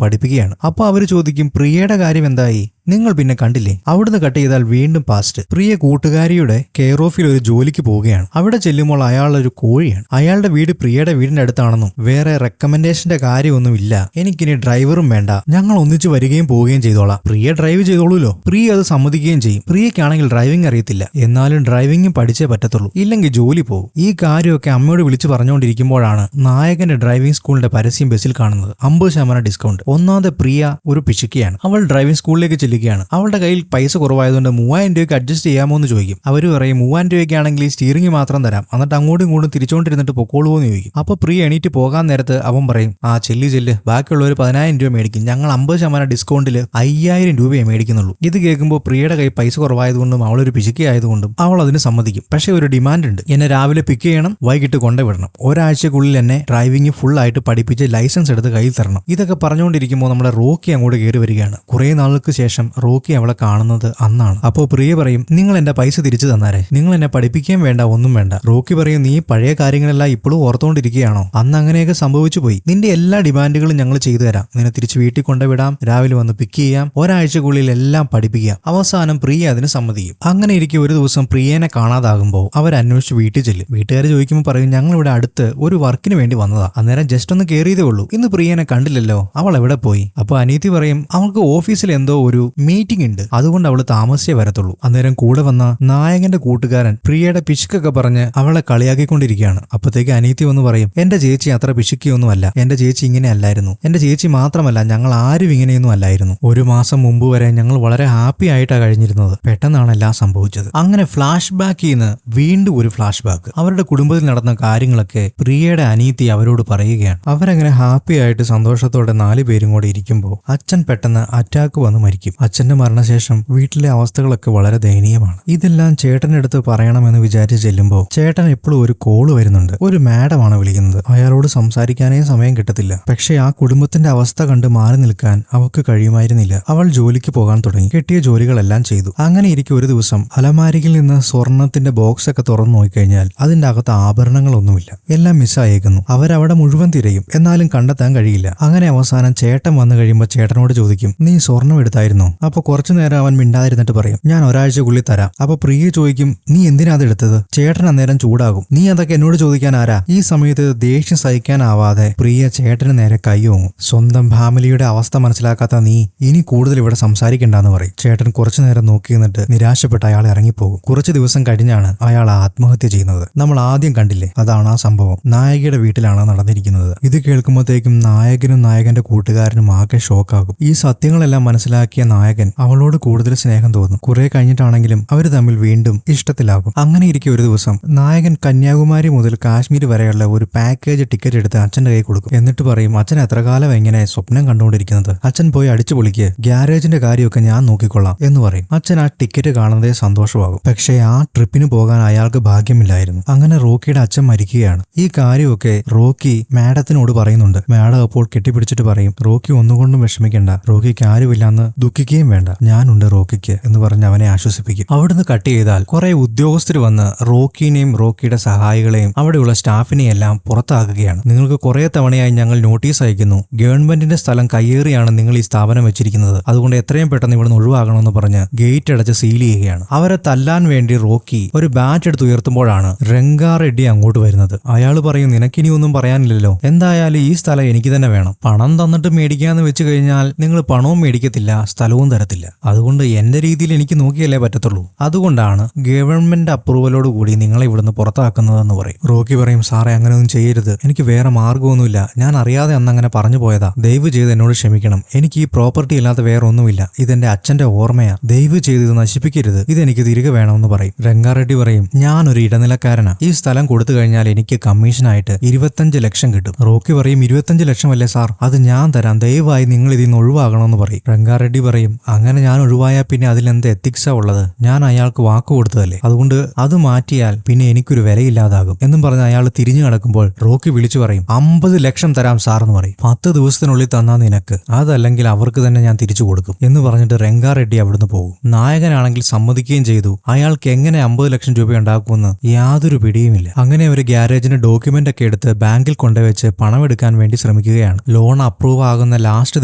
പഠിപ്പിക്കുകയാണ്. അപ്പൊ അവര് ചോദിക്കും, പ്രിയയുടെ കാര്യം എന്തായി? നിങ്ങൾ പിന്നെ കണ്ടില്ലേ? അവിടുന്ന് കട്ട് ചെയ്താൽ വീണ്ടും പാസ്റ്റ്. പ്രിയ കൂട്ടുകാരിയുടെ കെയർ ഓഫിൽ ഒരു ജോലിക്ക് പോവുകയാണ്. അവിടെ ചെല്ലുമ്പോൾ അയാളൊരു കോഴിയാണ്. അയാളുടെ വീട് പ്രിയയുടെ വീടിന്റെ അടുത്താണെന്നും വേറെ റെക്കമെൻഡേഷന്റെ കാര്യമൊന്നും ഇല്ല, എനിക്കിനി ഡ്രൈവറും വേണ്ട, ഞങ്ങൾ ഒന്നിച്ചു വരികയും പോവുകയും ചെയ്തോളാം, പ്രിയ ഡ്രൈവ് ചെയ്തോളൂല്ലോ. പ്രിയ അത് സമ്മതിക്കുകയും ചെയ്യും. പ്രിയക്കാണെങ്കിൽ ഡ്രൈവിംഗ് അറിയത്തില്ല, എന്നാലും ഡ്രൈവിംഗും പഠിച്ചേ പറ്റത്തുള്ളൂ, ഇല്ലെങ്കിൽ ജോലി പോകും. ഈ കാര്യമൊക്കെ അമ്മയോട് വിളിച്ചു പറഞ്ഞുകൊണ്ടിരിക്കുമ്പോഴാണ് നായകന്റെ ഡ്രൈവിംഗ് സ്കൂളിന്റെ പരസ്യം ബസ്സിൽ കാണുന്നത്. 50% ഡിസ്കൗണ്ട്. ഒന്നാമത് പ്രിയ ഒരു പിശുക്കിയാണ്. അവൾ ഡ്രൈവിംഗ് സ്കൂളിലേക്ക് ചെല്ലുകയാണ്. അവളുടെ കയ്യിൽ പൈസ കുറവായതുകൊണ്ട് 3000 രൂപയ്ക്ക് അഡ്ജസ്റ്റ് ചെയ്യാമോ എന്ന് ചോദിക്കും. അവർ പറയും, 3000 രൂപയ്ക്കാണെങ്കിൽ സ്റ്റിയറിംഗ് മാത്രം തരാം, എന്നിട്ട് അങ്ങോട്ടും ഇങ്ങോട്ടും തിരിച്ചുകൊണ്ടിരുന്നിട്ട് പൊക്കോളൂ എന്ന് ചോദിക്കും. അപ്പൊ പ്രിയ എണീറ്റ് പോകാൻ നേരത്ത് അവൻ പറയും, ചെല്ല്, ബാക്കിയുള്ളവർ 10000 രൂപ മേടിക്കും, ഞങ്ങൾ 50% ഡിസ്കൗണ്ടിൽ 5000 രൂപയെ മേടിക്കുന്നുള്ളൂ. ഇത് കേൾക്കുമ്പോൾ പ്രിയയുടെ കയ്യിൽ പൈസ കുറവായതുകൊണ്ടും അവളൊരു പിശുക്കി ആയതുകൊണ്ടും അവൾ അതിന് സമ്മതിക്കും. പക്ഷേ ഒരു ഡിമാൻഡ് ഉണ്ട്, എന്നെ രാവിലെ പിക്ക് ചെയ്യണം, വൈകിട്ട് കൊണ്ടുവിടണം, ഒരാഴ്ചക്കുള്ളിൽ എന്നെ ഡ്രൈവിംഗ് ഫുൾ ആയിട്ട് പഠിപ്പിച്ച് ലൈസൻസ് എടുത്ത് കയ്യിൽ തരണം. ഇതൊക്കെ പറഞ്ഞുകൊണ്ടിരിക്കുമ്പോൾ നമ്മുടെ റോക്കി അങ്ങോട്ട് കയറി വരികയാണ്. കുറെ നാൾക്ക് ശേഷം റോക്കി അവളെ കാണുന്നത് അന്നാണ്. അപ്പോൾ പ്രിയ പറയും, നിങ്ങൾ എന്റെ പൈസ തിരിച്ചു തന്നാരേ, നിങ്ങൾ എന്നെ പഠിപ്പിക്കാൻ വേണ്ട, ഒന്നും വേണ്ട. റോക്കി പറയും, നീ പഴയ കാര്യങ്ങളെല്ലാം ഇപ്പോഴും ഓർത്തുകൊണ്ടിരിക്കുകയാണോ? അന്ന് അങ്ങനെയൊക്കെ സംഭവിച്ചു പോയി. നിന്റെ എല്ലാ ഡിമാൻഡുകളും ഞങ്ങൾ ചെയ്തു തരാം, നിന്നെ തിരിച്ച് വീട്ടിൽ കൊണ്ടുവിടാം, രാവിലെ വന്ന് പിക്ക് ചെയ്യാം, ഒരാഴ്ചക്കുള്ളിൽ എല്ലാം പഠിപ്പിക്കാം. അവസാനം പ്രിയ അതിന് സമ്മതിക്കും. അങ്ങനെ ഇരിക്കെ ഒരു ദിവസം പ്രിയനെ കാണാതാകുമ്പോൾ അവർ അന്വേഷിച്ച് വീട്ടിൽ ചെല്ലും. വീട്ടുകാർ ചോദിക്കുമ്പോൾ പറയും, ഞങ്ങൾ ഇവിടെ അടുത്ത് ഒരു വർക്കിന് വേണ്ടി വന്നതാ, അന്നേരം ജസ്റ്റ് ഒന്ന് കയറിയതേ ഉള്ളൂ, ഇന്ന് പ്രിയനെ കണ്ടില്ലല്ലോ, അവൾ എവിടെ പോയി? അപ്പൊ അനീതി പറയും, അവൾക്ക് ഓഫീസിൽ എന്തോ ഒരു മീറ്റിംഗ് ഉണ്ട്, അതുകൊണ്ട് അവള് താമസിച്ചേ വരത്തുള്ളൂ. അന്നേരം കൂടെ വന്ന നായകന്റെ കൂട്ടുകാരൻ പ്രിയയുടെ പിശുക്കൊക്കെ പറഞ്ഞ് അവളെ കളിയാക്കിക്കൊണ്ടിരിക്കുകയാണ്. അപ്പത്തേക്ക് അനീതി ഒന്ന് പറയും, എന്റെ ചേച്ചി അത്ര പിശുക്കിയൊന്നും അല്ല, എന്റെ ചേച്ചി ഇങ്ങനെ അല്ലായിരുന്നു, എന്റെ ചേച്ചി മാത്രമല്ല ഞങ്ങൾ ആരും ഇങ്ങനെയൊന്നും അല്ലായിരുന്നു, 1 മാസം മുമ്പ് വരെ ഞങ്ങൾ വളരെ ഹാപ്പി ആയിട്ടാണ് കഴിഞ്ഞിരുന്നത്, പെട്ടെന്നാണ് എല്ലാം സംഭവിച്ചത്. അങ്ങനെ ഫ്ലാഷ് ബാക്കിൽ നിന്ന് വീണ്ടും ഒരു ഫ്ലാഷ് ബാക്ക്. അവരുടെ കുടുംബത്തിൽ നടന്ന കാര്യങ്ങളൊക്കെ പ്രിയയുടെ അനീതി അവരോട് പറയുകയാണ്. അവരങ്ങനെ ഹാപ്പി ആയിട്ട് സന്തോഷത്തോടെ 4 പേരും കൂടെ ഇരിക്കുമ്പോൾ അച്ഛൻ പെട്ടെന്ന് അറ്റാക്ക് വന്ന് മരിക്കും. അച്ഛന്റെ മരണശേഷം വീട്ടിലെ അവസ്ഥകളൊക്കെ വളരെ ദയനീയമാണ്. ഇതെല്ലാം ചേട്ടന്റെ അടുത്ത് പറയണമെന്ന് വിചാരിച്ച് ചെല്ലുമ്പോൾ ചേട്ടൻ എപ്പോഴും ഒരു കോള് വരുന്നുണ്ട്. ഒരു മാഡമാണ് വിളിക്കുന്നത്. അയാളോട് സംസാരിക്കാനേ സമയം കിട്ടത്തില്ല. പക്ഷെ ആ കുടുംബത്തിന്റെ അവസ്ഥ കണ്ട് മാറി നിൽക്കാൻ അവൾക്ക് കഴിയുമായിരുന്നില്ല. അവൾ ജോലിക്ക് പോകാൻ തുടങ്ങി. കിട്ടിയ ജോലികളെല്ലാം ചെയ്തു. അങ്ങനെ ഇരിക്കും ഒരു ദിവസം അലമാരിയിൽ നിന്ന് സ്വർണത്തിന്റെ ബോക്സ് ഒക്കെ തുറന്നു നോക്കിക്കഴിഞ്ഞാൽ അതിന്റെ അകത്ത് ആഭരണങ്ങളൊന്നുമില്ല, എല്ലാം മിസ്സായേക്കുന്നു. അവരവിടെ മുഴുവൻ തിരയും, എന്നാലും കണ്ടെത്താൻ കഴിയില്ല. അങ്ങനെ അവസാനം ചേട്ടൻ വന്നു കഴിയുമ്പോൾ ചേട്ടനോട് ചോദിക്കും, നീ സ്വർണം എടുത്തായിരുന്നോ? അപ്പൊ കുറച്ചു നേരം അവൻ മിണ്ടാതിരുന്നിട്ട് പറയും, ഞാൻ ഒരാഴ്ചക്കുള്ളിൽ തരാം. അപ്പൊ പ്രിയ ചോദിക്കും, നീ എന്തിനാ അത് എടുത്തത്? ചേട്ടൻ അന്നേരം ചൂടാകും, നീ അതൊക്കെ എന്നോട് ചോദിക്കാൻ ആരാ? ഈ സമയത്ത് ദേഷ്യം സഹിക്കാനാവാതെ പ്രിയ ചേട്ടന് നേരെ കൈയോങ്ങും. സ്വന്തം ഫാമിലിയുടെ അവസ്ഥ മനസ്സിലാക്കാത്ത നീ ഇനി കൂടുതൽ ഇവിടെ സംസാരിക്കണ്ടെന്ന് പറയും. ചേട്ടൻ കുറച്ചു നേരം നോക്കി നിന്നിട്ട് നിരാശപ്പെട്ട് അയാൾ ഇറങ്ങിപ്പോകും. കുറച്ചു ദിവസം കഴിഞ്ഞാണ് അയാൾ ആത്മഹത്യ ചെയ്യുന്നത്. നമ്മൾ ആദ്യം കണ്ടില്ലേ, അതാണ് ആ സംഭവം. നായകയുടെ വീട്ടിലാണ് നടന്നിരിക്കുന്നത്. ഇത് കേൾക്കുമ്പോഴത്തേക്കും നായകനും നായകന്റെ കൂട്ടുകാരനും ആകെ ഷോക്കാകും. ഈ സത്യങ്ങളെല്ലാം മനസ്സിലാക്കിയ നായകൻ അവളോട് കൂടുതൽ സ്നേഹം തോന്നും. കുറെ കഴിഞ്ഞിട്ടാണെങ്കിലും അവർ തമ്മിൽ വീണ്ടും ഇഷ്ടത്തിലാകും. അങ്ങനെ ഇരിക്കെ ഒരു ദിവസം നായകൻ കന്യാകുമാരി മുതൽ കാശ്മീർ വരെയുള്ള ഒരു പാക്കേജ് ടിക്കറ്റ് എടുത്ത് അച്ഛന്റെ കൈ കൊടുക്കും. എന്നിട്ട് പറയും, അച്ഛൻ എത്ര കാലം എങ്ങനെ സ്വപ്നം കണ്ടുകൊണ്ടിരിക്കുന്നത്, അച്ഛൻ പോയി അടിച്ചു പൊളിക്ക്, ഗ്യാരേജിന്റെ കാര്യമൊക്കെ ഞാൻ നോക്കിക്കൊള്ളാം എന്ന് പറയും. അച്ഛൻ ആ ടിക്കറ്റ് കാണുന്നതേ സന്തോഷമാകും. പക്ഷേ ആ ട്രിപ്പിന് പോകാൻ അയാൾക്ക് ഭാഗ്യമില്ലായിരുന്നു. അങ്ങനെ റോക്കിയുടെ അച്ഛൻ മരിക്കുകയാണ്. ഈ കാര്യമൊക്കെ റോക്കി മാഡത്തിനോട് പറയുന്നുണ്ട്. മാഡം അപ്പോൾ കെട്ടിപ്പിടിച്ചിട്ട് പറയും, റോക്കി ഒന്നുകൊണ്ടും വിഷമിക്കണ്ട, റോക്കിക്ക് ആരുമില്ലാന്ന് ദുഃഖിക്കുകയും വേണ്ട, ഞാനുണ്ട് റോക്കിക്ക് എന്ന് പറഞ്ഞ് അവനെ ആശ്വസിപ്പിക്കും. അവിടുന്ന് കട്ട് ചെയ്താൽ കുറെ ഉദ്യോഗസ്ഥർ വന്ന് റോക്കിനെയും റോക്കിയുടെ സഹായികളെയും അവിടെയുള്ള സ്റ്റാഫിനെയും എല്ലാം പുറത്താക്കുകയാണ്. നിങ്ങൾക്ക് കുറെ തവണയായി ഞങ്ങൾ നോട്ടീസ് അയക്കുന്നു, ഗവൺമെന്റിന്റെ സ്ഥലം കയ്യേറിയാണ് നിങ്ങൾ ഈ സ്ഥാപനം വെച്ചിരിക്കുന്നത്, അതുകൊണ്ട് എത്രയും പെട്ടെന്ന് ഇവിടുന്ന് ഒഴിവാകണമെന്ന് പറഞ്ഞ് ഗേറ്റ് അടച്ച് സീൽ ചെയ്യുകയാണ്. അവരെ തല്ലാൻ വേണ്ടി റോക്കി ഒരു ബാറ്റ് എടുത്ത് ഉയർത്തുമ്പോഴാണ് രംഗാ റെഡ്ഡി അങ്ങോട്ട് വരുന്നത്. അയാൾ പറയും, നിനക്കിനി ഒന്നും പറയാനില്ലല്ലോ, എന്തായാലും ഈ സ്ഥലം എനിക്ക് തന്നെ വേണം, പണം തന്നിട്ട് മേടിക്കാന്ന് വെച്ച് കഴിഞ്ഞാൽ നിങ്ങൾ പണവും മേടിക്കത്തില്ല, സ്ഥലവും കടവും തരത്തില്ല. അതുകൊണ്ട് എന്റെ രീതിയിൽ എനിക്ക് നോക്കിയല്ലേ പറ്റത്തുള്ളൂ. അതുകൊണ്ടാണ് ഗവൺമെന്റ് അപ്രൂവലോട് കൂടി നിങ്ങളെ ഇവിടുന്ന് പുറത്താക്കുന്നതെന്ന് പറയും. റോക്കി പറയും, സാറേ അങ്ങനെയൊന്നും ചെയ്യരുത്, എനിക്ക് വേറെ മാർഗമൊന്നുമില്ല, ഞാൻ അറിയാതെ അന്ന് അങ്ങനെ പറഞ്ഞു പോയതാ, ദയവ് ചെയ്ത് എന്നോട് ക്ഷമിക്കണം, എനിക്ക് ഈ പ്രോപ്പർട്ടി അല്ലാതെ വേറെ ഒന്നുമില്ല, ഇതെന്റെ അച്ഛന്റെ ഓർമ്മയാ, ദയവ് ചെയ്ത് ഇത് നശിപ്പിക്കരുത്, ഇതെനിക്ക് തിരികെ വേണമെന്ന് പറയും. രംഗാറെഡ്ഡി പറയും, ഞാനൊരു ഇടനിലക്കാരനാ, ഈ സ്ഥലം കൊടുത്തു കഴിഞ്ഞാൽ എനിക്ക് കമ്മീഷനായിട്ട് 25 ലക്ഷം കിട്ടും. റോക്കി പറയും, 25 ലക്ഷമല്ലേ സാർ, അത് ഞാൻ തരാം, ദയവായി നിങ്ങൾ ഇതിൽ നിന്ന് ഒഴിവാകണമെന്ന് പറയും. രംഗാറെഡ്ഡി പറയും, അങ്ങനെ ഞാൻ ഒഴിവായാൽ പിന്നെ അതിലെന്ത് എത്തിക്സാ ഉള്ളത്, ഞാൻ അയാൾക്ക് വാക്ക് കൊടുത്തതല്ലേ, അതുകൊണ്ട് അത് മാറ്റിയാൽ പിന്നെ എനിക്കൊരു വിലയില്ലാതാകും എന്നും പറഞ്ഞ് അയാൾ തിരിഞ്ഞു നടക്കുമ്പോൾ റോക്കി വിളിച്ചു പറയും, 50 ലക്ഷം തരാം സാർ എന്ന് പറയും. 10 ദിവസത്തിനുള്ളിൽ തന്നാ നിനക്ക്, അതല്ലെങ്കിൽ അവർക്ക് തന്നെ ഞാൻ തിരിച്ചു കൊടുക്കും എന്ന് പറഞ്ഞിട്ട് രംഗാറെഡ്ഡി അവിടുന്ന് പോകും. നായകനാണെങ്കിൽ സമ്മതിക്കുകയും ചെയ്തു. അയാൾക്ക് എങ്ങനെ 50 ലക്ഷം രൂപ ഉണ്ടാക്കുമെന്ന് യാതൊരു പിടിയുമില്ല. അങ്ങനെ ഒരു ഗ്യാരേജിന് ഡോക്യുമെന്റ് ഒക്കെ എടുത്ത് ബാങ്കിൽ കൊണ്ടുവച്ച് പണമെടുക്കാൻ വേണ്ടി ശ്രമിക്കുകയാണ്. ലോൺ അപ്രൂവ് ആകുന്ന ലാസ്റ്റ്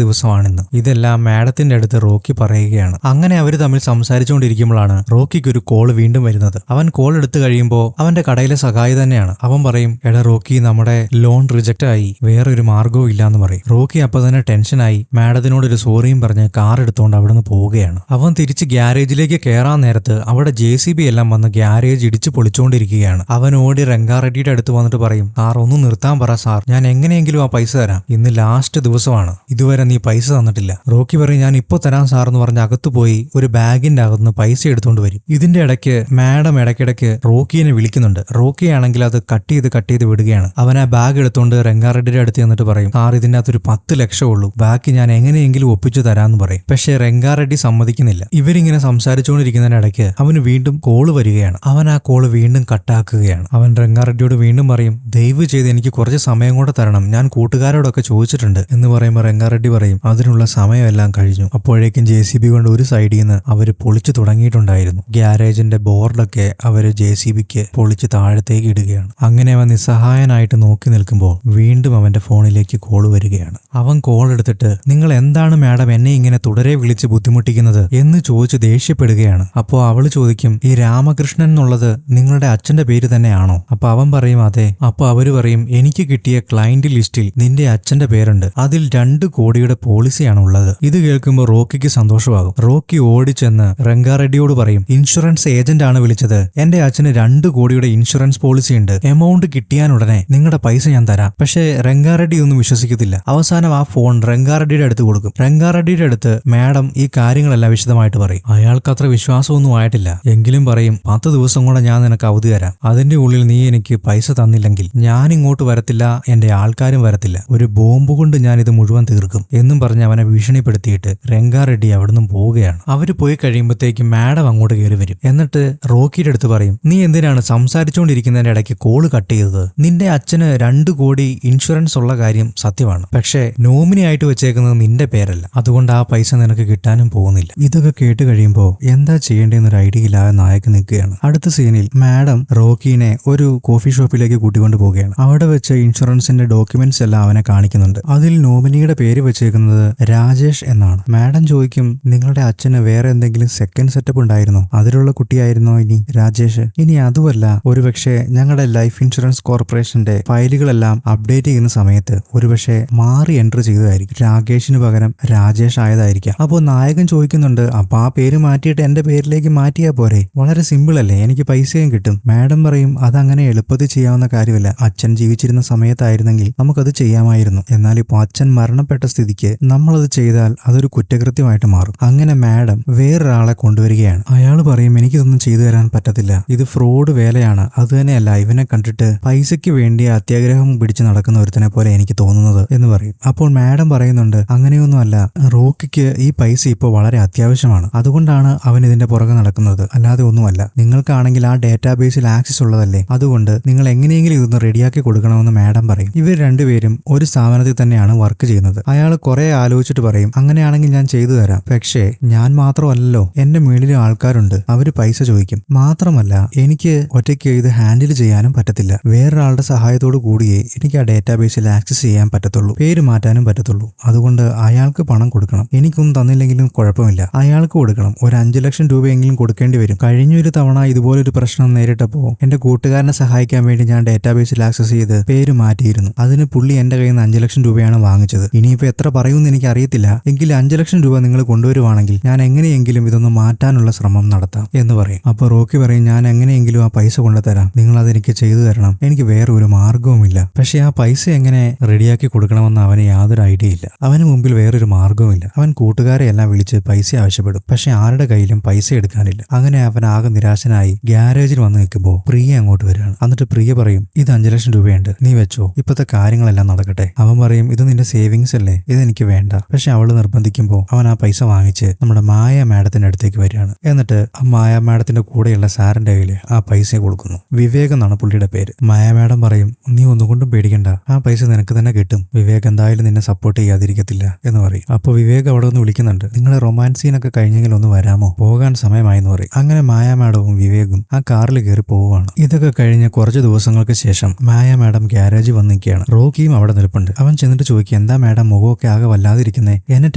ദിവസമാണിന്ന്. ഇതെല്ലാം മാഡത്തിന്റെ അടുത്ത് റോക്കി പറയുകയാണ്. അങ്ങനെ അവർ തമ്മിൽ സംസാരിച്ചുകൊണ്ടിരിക്കുമ്പോഴാണ് റോക്കിക്ക് ഒരു കോൾ വീണ്ടും വരുന്നത്. അവൻ കോൾ എടുത്തു കഴിയുമ്പോൾ അവന്റെ കടയിലെ സഹായി തന്നെയാണ്. അവൻ പറയും, എടാ റോക്കി, നമ്മുടെ ലോൺ റിജക്റ്റ് ആയി, വേറൊരു മാർഗവും ഇല്ലാന്ന് പറയും. റോക്കി അപ്പൊ തന്നെ ടെൻഷനായി മാഡത്തിനോട് ഒരു സോറിയും പറഞ്ഞ് കാർ എടുത്തുകൊണ്ട് അവിടുന്ന് പോവുകയാണ്. അവൻ തിരിച്ച് ഗ്യാരേജിലേക്ക് കയറാൻ നേരത്ത് അവിടെ JCB എല്ലാം വന്ന് ഗ്യാരേജ് ഇടിച്ചു പൊളിച്ചുകൊണ്ടിരിക്കുകയാണ്. അവൻ ഓടി രംഗാറെഡ്ഡിയുടെ അടുത്ത് വന്നിട്ട് പറയും, സാർ ഒന്ന് നിർത്താൻ പറ സാർ, ഞാൻ എങ്ങനെയെങ്കിലും ആ പൈസ തരാം, ഇന്ന് ലാസ്റ്റ് ദിവസമാണ്, ഇതുവരെ നീ പൈസ തന്നിട്ടില്ല. റോക്കി പറയും, ഞാൻ ഇപ്പൊ തരാം സാർ എന്ന് പറഞ്ഞ് അകത്ത് പോയി ഒരു ബാഗിന്റെ അകത്തുനിന്ന് പൈസ എടുത്തുകൊണ്ട് വരും. ഇതിന്റെ ഇടയ്ക്ക് മാഡം ഇടയ്ക്കിടയ്ക്ക് റോക്കിയെ വിളിക്കുന്നുണ്ട്. റോക്കിയാണെങ്കിൽ അത് കട്ട് ചെയ്ത് വിടുകയാണ്. അവൻ ആ ബാഗ് എടുത്തുകൊണ്ട് രംഗാറെഡ്ഡിയുടെ അടുത്ത് ചെന്നിട്ട് പറയും, സാർ ഇതിന്റെ അകത്തൊരു 10 ലക്ഷം ഉള്ളൂ, ബാക്കി ഞാൻ എങ്ങനെയെങ്കിലും ഒപ്പിച്ചു തരാമെന്ന് പറയും. പക്ഷേ രംഗാറെഡ്ഡി സമ്മതിക്കുന്നില്ല. ഇവരിങ്ങനെ സംസാരിച്ചുകൊണ്ടിരിക്കുന്നതിനിടയ്ക്ക് അവന് വീണ്ടും കോള് വരികയാണ്. അവൻ ആ കോള് വീണ്ടും കട്ടാക്കുകയാണ്. അവൻ രംഗാറെഡ്ഡിയോട് വീണ്ടും പറയും, ദയവ് ചെയ്ത് എനിക്ക് കുറച്ച് സമയം കൂടെ തരണം, ഞാൻ കൂട്ടുകാരോടൊക്കെ ചോദിച്ചിട്ടുണ്ട് എന്ന് പറയുമ്പോൾ രംഗാറെഡ്ഡി പറയും, അതിനുള്ള സമയമെല്ലാം കഴിഞ്ഞു. അപ്പോഴേക്കും JCB കൊണ്ട് ഒരു സൈഡിൽ നിന്ന് അവര് പൊളിച്ചു തുടങ്ങിയിട്ടുണ്ടായിരുന്നു. ഗ്യാരേജിന്റെ ബോർഡൊക്കെ അവര് JCBക്ക് പൊളിച്ച് താഴത്തേക്ക് ഇടുകയാണ്. അങ്ങനെ അവൻ നിസ്സഹായനായിട്ട് നോക്കി നിൽക്കുമ്പോൾ വീണ്ടും അവന്റെ ഫോണിലേക്ക് കോള് വരികയാണ്. അവൻ കോൾ എടുത്തിട്ട്, നിങ്ങൾ എന്താണ് മാഡം എന്നെ ഇങ്ങനെ തുടരെ വിളിച്ച് ബുദ്ധിമുട്ടിക്കുന്നത് എന്ന് ചോദിച്ച് ദേഷ്യപ്പെടുകയാണ്. അപ്പോൾ അവള് ചോദിക്കും, ഈ രാമകൃഷ്ണൻ എന്നുള്ളത് നിങ്ങളുടെ അച്ഛന്റെ പേര് തന്നെയാണോ? അപ്പൊ അവൻ പറയും, അതെ. അപ്പൊ അവര് പറയും, എനിക്ക് കിട്ടിയ ക്ലയന്റ് ലിസ്റ്റിൽ നിന്റെ അച്ഛന്റെ പേരുണ്ട്, അതിൽ 2 കോടിയുടെ പോളിസിയാണ് ഉള്ളത്. ഇത് കേൾക്കുമ്പോൾ റോക്കിക്ക് സന്തോഷമാകും. റോക്കി ഓടിച്ചെന്ന് രംഗാറെഡ്ഡിയോട് പറയും, ഇൻഷുറൻസ് ഏജന്റ് ആണ് വിളിച്ചത്, എന്റെ അച്ഛന് 2 കോടിയുടെ ഇൻഷുറൻസ് പോളിസി ഉണ്ട്, എമൗണ്ട് കിട്ടിയാനുടനെ നിങ്ങളുടെ പൈസ ഞാൻ തരാം. പക്ഷേ രംഗാറെഡ്ഡി ഒന്നും വിശ്വസിക്കത്തില്ല. അവസാനം ആ ഫോൺ രംഗാറെഡ്ഡിയുടെ അടുത്ത് കൊടുക്കും. രംഗാറെഡ്ഡിയുടെ അടുത്ത് മാഡം ഈ കാര്യങ്ങളെല്ലാം വിശദമായിട്ട് പറയും. അയാൾക്ക് അത്ര വിശ്വാസമൊന്നും ആയിട്ടില്ല. എങ്കിലും പറയും, 10 ദിവസം കൂടെ ഞാൻ നിനക്ക് അവധി തരാം, അതിന്റെ ഉള്ളിൽ നീ എനിക്ക് പൈസ തന്നില്ലെങ്കിൽ ഞാൻ ഇങ്ങോട്ട് വരത്തില്ല, എന്റെ ആൾക്കാരും വരത്തില്ല, ഒരു ബോംബ് കൊണ്ട് ഞാൻ ഇത് മുഴുവൻ തീർക്കും എന്നും പറഞ്ഞ് അവനെ ഭീഷണിപ്പെടുത്തിയിട്ട് രംഗാറെഡ്ഡി അവിടുന്ന് പോവുകയാണ്. അവര് പോയി കഴിയുമ്പോഴത്തേക്കും മാഡം അങ്ങോട്ട് കയറി വരും. എന്നിട്ട് റോക്കിയുടെ അടുത്ത് പറയും, നീ എന്തിനാണ് സംസാരിച്ചുകൊണ്ടിരിക്കുന്നതിന്റെ ഇടയ്ക്ക് കോള് കട്ട് ചെയ്തത്? നിന്റെ അച്ഛന് 2 കോടി ഇൻഷുറൻസ് ഉള്ള കാര്യം സത്യമാണ്, പക്ഷേ നോമിനി ആയിട്ട് വെച്ചേക്കുന്നത് നിന്റെ പേരല്ല, അതുകൊണ്ട് ആ പൈസ നിനക്ക് കിട്ടാനും പോകുന്നില്ല. ഇതൊക്കെ കേട്ട് കഴിയുമ്പോൾ എന്താ ചെയ്യേണ്ടതെന്നൊരു ഐഡിയ ഇല്ലാതെ നായകൻ നിൽക്കുകയാണ്. അടുത്ത സീനിൽ മാഡം റോക്കിനെ ഒരു കോഫി ഷോപ്പിലേക്ക് കൂട്ടിക്കൊണ്ടു പോവുകയാണ്. അവിടെ വെച്ച് ഇൻഷുറൻസിന്റെ ഡോക്യുമെന്റ്സ് എല്ലാം അവനെ കാണിക്കുന്നുണ്ട്. അതിൽ നോമിനിയുടെ പേര് വെച്ചേക്കുന്നത് രാജേഷ് എന്നാണ്. മാഡം ചോദിക്കും, നിങ്ങളുടെ അച്ഛന് വേറെ എന്തെങ്കിലും സെക്കൻഡ് സെറ്റപ്പ് ഉണ്ടായിരുന്നോ? അതിലുള്ള കുട്ടിയായിരുന്നോ ഇനി രാജേഷ്? ഇനി അതുമല്ല, ഒരുപക്ഷെ ഞങ്ങളുടെ ലൈഫ് ഇൻഷുറൻസ് കോർപ്പറേഷന്റെ ഫയലുകളെല്ലാം അപ്ഡേറ്റ് ചെയ്യുന്ന സമയത്ത് ഒരുപക്ഷെ മാറി എൻട്രി ചെയ്തതായിരിക്കും, രാകേഷിന് പകരം രാജേഷ് ആയതായിരിക്കാം. അപ്പോൾ നായകൻ ചോദിക്കുന്നുണ്ട്, അപ്പൊ ആ പേര് മാറ്റിയിട്ട് എന്റെ പേരിലേക്ക് മാറ്റിയാ പോരെ? വളരെ സിമ്പിൾ അല്ലേ, എനിക്ക് പൈസയും കിട്ടും. മാഡം പറയും, അതങ്ങനെ എളുപ്പത്തിൽ ചെയ്യാവുന്ന കാര്യമല്ല, അച്ഛൻ ജീവിച്ചിരുന്ന സമയത്തായിരുന്നെങ്കിൽ നമുക്കത് ചെയ്യാമായിരുന്നു, എന്നാൽ ഇപ്പോൾ അച്ഛൻ മരണപ്പെട്ട സ്ഥിതിക്ക് നമ്മളത് ചെയ്താൽ അതൊരു കുറ്റകൃത്യമായിട്ട് മാറും. അങ്ങനെ മാഡം വേറൊരാളെ കൊണ്ടുവരികയാണ്. അയാൾ പറയും, എനിക്കിതൊന്നും ചെയ്തു തരാൻ പറ്റത്തില്ല, ഇത് ഫ്രോഡ് വേലയാണ്, അത് തന്നെയല്ല ഇവനെ കണ്ടിട്ട് പൈസയ്ക്ക് വേണ്ടി അത്യാഗ്രഹം പിടിച്ച് നടക്കുന്ന ഒരുത്തനെ പോലെ എനിക്ക് തോന്നുന്നത് എന്ന് പറയും. അപ്പോൾ മാഡം പറയുന്നുണ്ട്, അങ്ങനെയൊന്നുമല്ല, റോക്കിക്ക് ഈ പൈസ ഇപ്പോൾ വളരെ അത്യാവശ്യമാണ്, അതുകൊണ്ടാണ് അവൻ ഇതിന്റെ പുറകെ നടക്കുന്നത്, അല്ലാതെ ഒന്നുമല്ല. നിങ്ങൾക്കാണെങ്കിൽ ആ ഡേറ്റാബേസിൽ ആക്സസ് ഉള്ളതല്ലേ, അതുകൊണ്ട് നിങ്ങൾ എങ്ങനെയെങ്കിലും ഇതൊന്ന് റെഡിയാക്കി കൊടുക്കണമെന്ന് മാഡം പറയും. ഇവർ രണ്ടുപേരും ഒരു സ്ഥാപനത്തിൽ തന്നെയാണ് വർക്ക് ചെയ്യുന്നത്. അയാൾ കുറെ ആലോചിച്ചിട്ട് പറയും, അങ്ങനെയാണെങ്കിൽ ഞാൻ ചെയ്തു തരാം, പക്ഷേ ഞാൻ മാത്രമല്ലല്ലോ, എന്റെ മേളിലും ആൾക്കാരുണ്ട്, അവര് പൈസ ചോദിക്കും. മാത്രമല്ല എനിക്ക് ഒറ്റയ്ക്ക് ഇത് ഹാൻഡിൽ ചെയ്യാനും പറ്റത്തില്ല, വേറൊരാളുടെ സഹായത്തോടു കൂടിയേ എനിക്ക് ആ ഡേറ്റാബേസിൽ ആക്സസ് ചെയ്യാൻ പറ്റത്തുള്ളൂ, പേര് മാറ്റാനും പറ്റത്തുള്ളൂ, അതുകൊണ്ട് അയാൾക്ക് പണം കൊടുക്കണം. എനിക്കൊന്നും തന്നില്ലെങ്കിലും കുഴപ്പമില്ല, അയാൾക്ക് കൊടുക്കണം. ഒരു 5 ലക്ഷം രൂപയെങ്കിലും കൊടുക്കേണ്ടി വരും. കഴിഞ്ഞൊരു തവണ ഇതുപോലൊരു പ്രശ്നം നേരിട്ടപ്പോൾ എന്റെ കൂട്ടുകാരനെ സഹായിക്കാൻ വേണ്ടി ഞാൻ ഡേറ്റാബേസിൽ ആക്സസ് ചെയ്ത് പേര് മാറ്റിയിരുന്നു. അതിന് പുള്ളി എന്റെ കയ്യിൽ നിന്ന് 5 ലക്ഷം രൂപയാണ് വാങ്ങിച്ചത്. ഇനിയിപ്പോ എത്ര പറയുമെന്ന് എനിക്ക് അറിയത്തില്ല, എങ്കിൽ 5 ലക്ഷം രൂപ നിങ്ങൾ കൊണ്ടുവരുവാണെങ്കിൽ ഞാൻ എങ്ങനെയെങ്കിലും ഇതൊന്ന് മാറ്റാനുള്ള ശ്രമം നടത്താം എന്ന് പറയും. അപ്പൊ റോക്കി പറയും, ഞാൻ എങ്ങനെയെങ്കിലും ആ പൈസ കൊണ്ടുതരാം, നിങ്ങൾ അതെനിക്ക് ചെയ്തു തരണം, എനിക്ക് വേറെ ഒരു മാർഗവുമില്ല. പക്ഷെ ആ പൈസ എങ്ങനെ റെഡിയാക്കി കൊടുക്കണമെന്ന് അവന് യാതൊരു ഐഡിയ ഇല്ല. അവന് മുമ്പിൽ വേറൊരു മാർഗവുമില്ല. അവൻ കൂട്ടുകാരെ എല്ലാം വിളിച്ച് പൈസ ആവശ്യപ്പെടും. പക്ഷെ ആരുടെ കയ്യിലും പൈസ എടുക്കാനില്ല. അങ്ങനെ അവൻ ആകെ നിരാശനായി ഗ്യാരേജിൽ വന്ന് നിൽക്കുമ്പോൾ പ്രിയ അങ്ങോട്ട് വരികയാണ്. എന്നിട്ട് പ്രിയ പറയും, ഇത് 5 ലക്ഷം രൂപയുണ്ട്, നീ വെച്ചോ, ഇപ്പത്തെ കാര്യങ്ങളെല്ലാം നടക്കട്ടെ. അവൻ പറയും, ഇത് നിന്റെ സേവിങ്സ് അല്ലേ, ഇതെനിക്ക് വേണ്ട. പക്ഷെ അവള് നിർബന്ധിക്കുമ്പോൾ അവൻ ആ പൈസ വാങ്ങിച്ച് നമ്മുടെ മായ മാഡത്തിന്റെ അടുത്തേക്ക് വരികയാണ്. എന്നിട്ട് ആ മായ മാഡത്തിന്റെ കൂടെയുള്ള സാറിന്റെ കയ്യിൽ ആ പൈസ കൊടുക്കുന്നു. വിവേക് എന്നാണ് പുള്ളിയുടെ പേര്. മായ മാഡം പറയും, നീ ഒന്നുകൊണ്ടും പേടിക്കണ്ട, ആ പൈസ നിനക്ക് തന്നെ കിട്ടും, വിവേക് എന്തായാലും നിന്നെ സപ്പോർട്ട് ചെയ്യാതിരിക്കത്തില്ല എന്ന് പറയും. അപ്പൊ വിവേക് അവിടെ ഒന്ന് വിളിക്കുന്നുണ്ട്, നിങ്ങളെ റൊമാൻസ് സീനൊക്കെ കഴിഞ്ഞെങ്കിൽ ഒന്ന് വരാമോ, പോകാൻ സമയമായി എന്ന് പറയും. അങ്ങനെ മായ മാഡവും വിവേകും ആ കാറിൽ കയറി പോവുകയാണ്. ഇതൊക്കെ കഴിഞ്ഞ് കുറച്ച് ദിവസങ്ങൾക്ക് ശേഷം മായ മാഡം ഗ്യാരേജിൽ വന്ന് നിൽക്കുകയാണ്. റോക്കിയും അവിടെ നിൽപ്പുണ്ട്. അവൻ ചെന്നിട്ട് ചോദിക്കും, എന്താ മാഡം മുഖമൊക്കെ ആകെ വല്ലാതിരിക്കുന്നേ, എന്നെ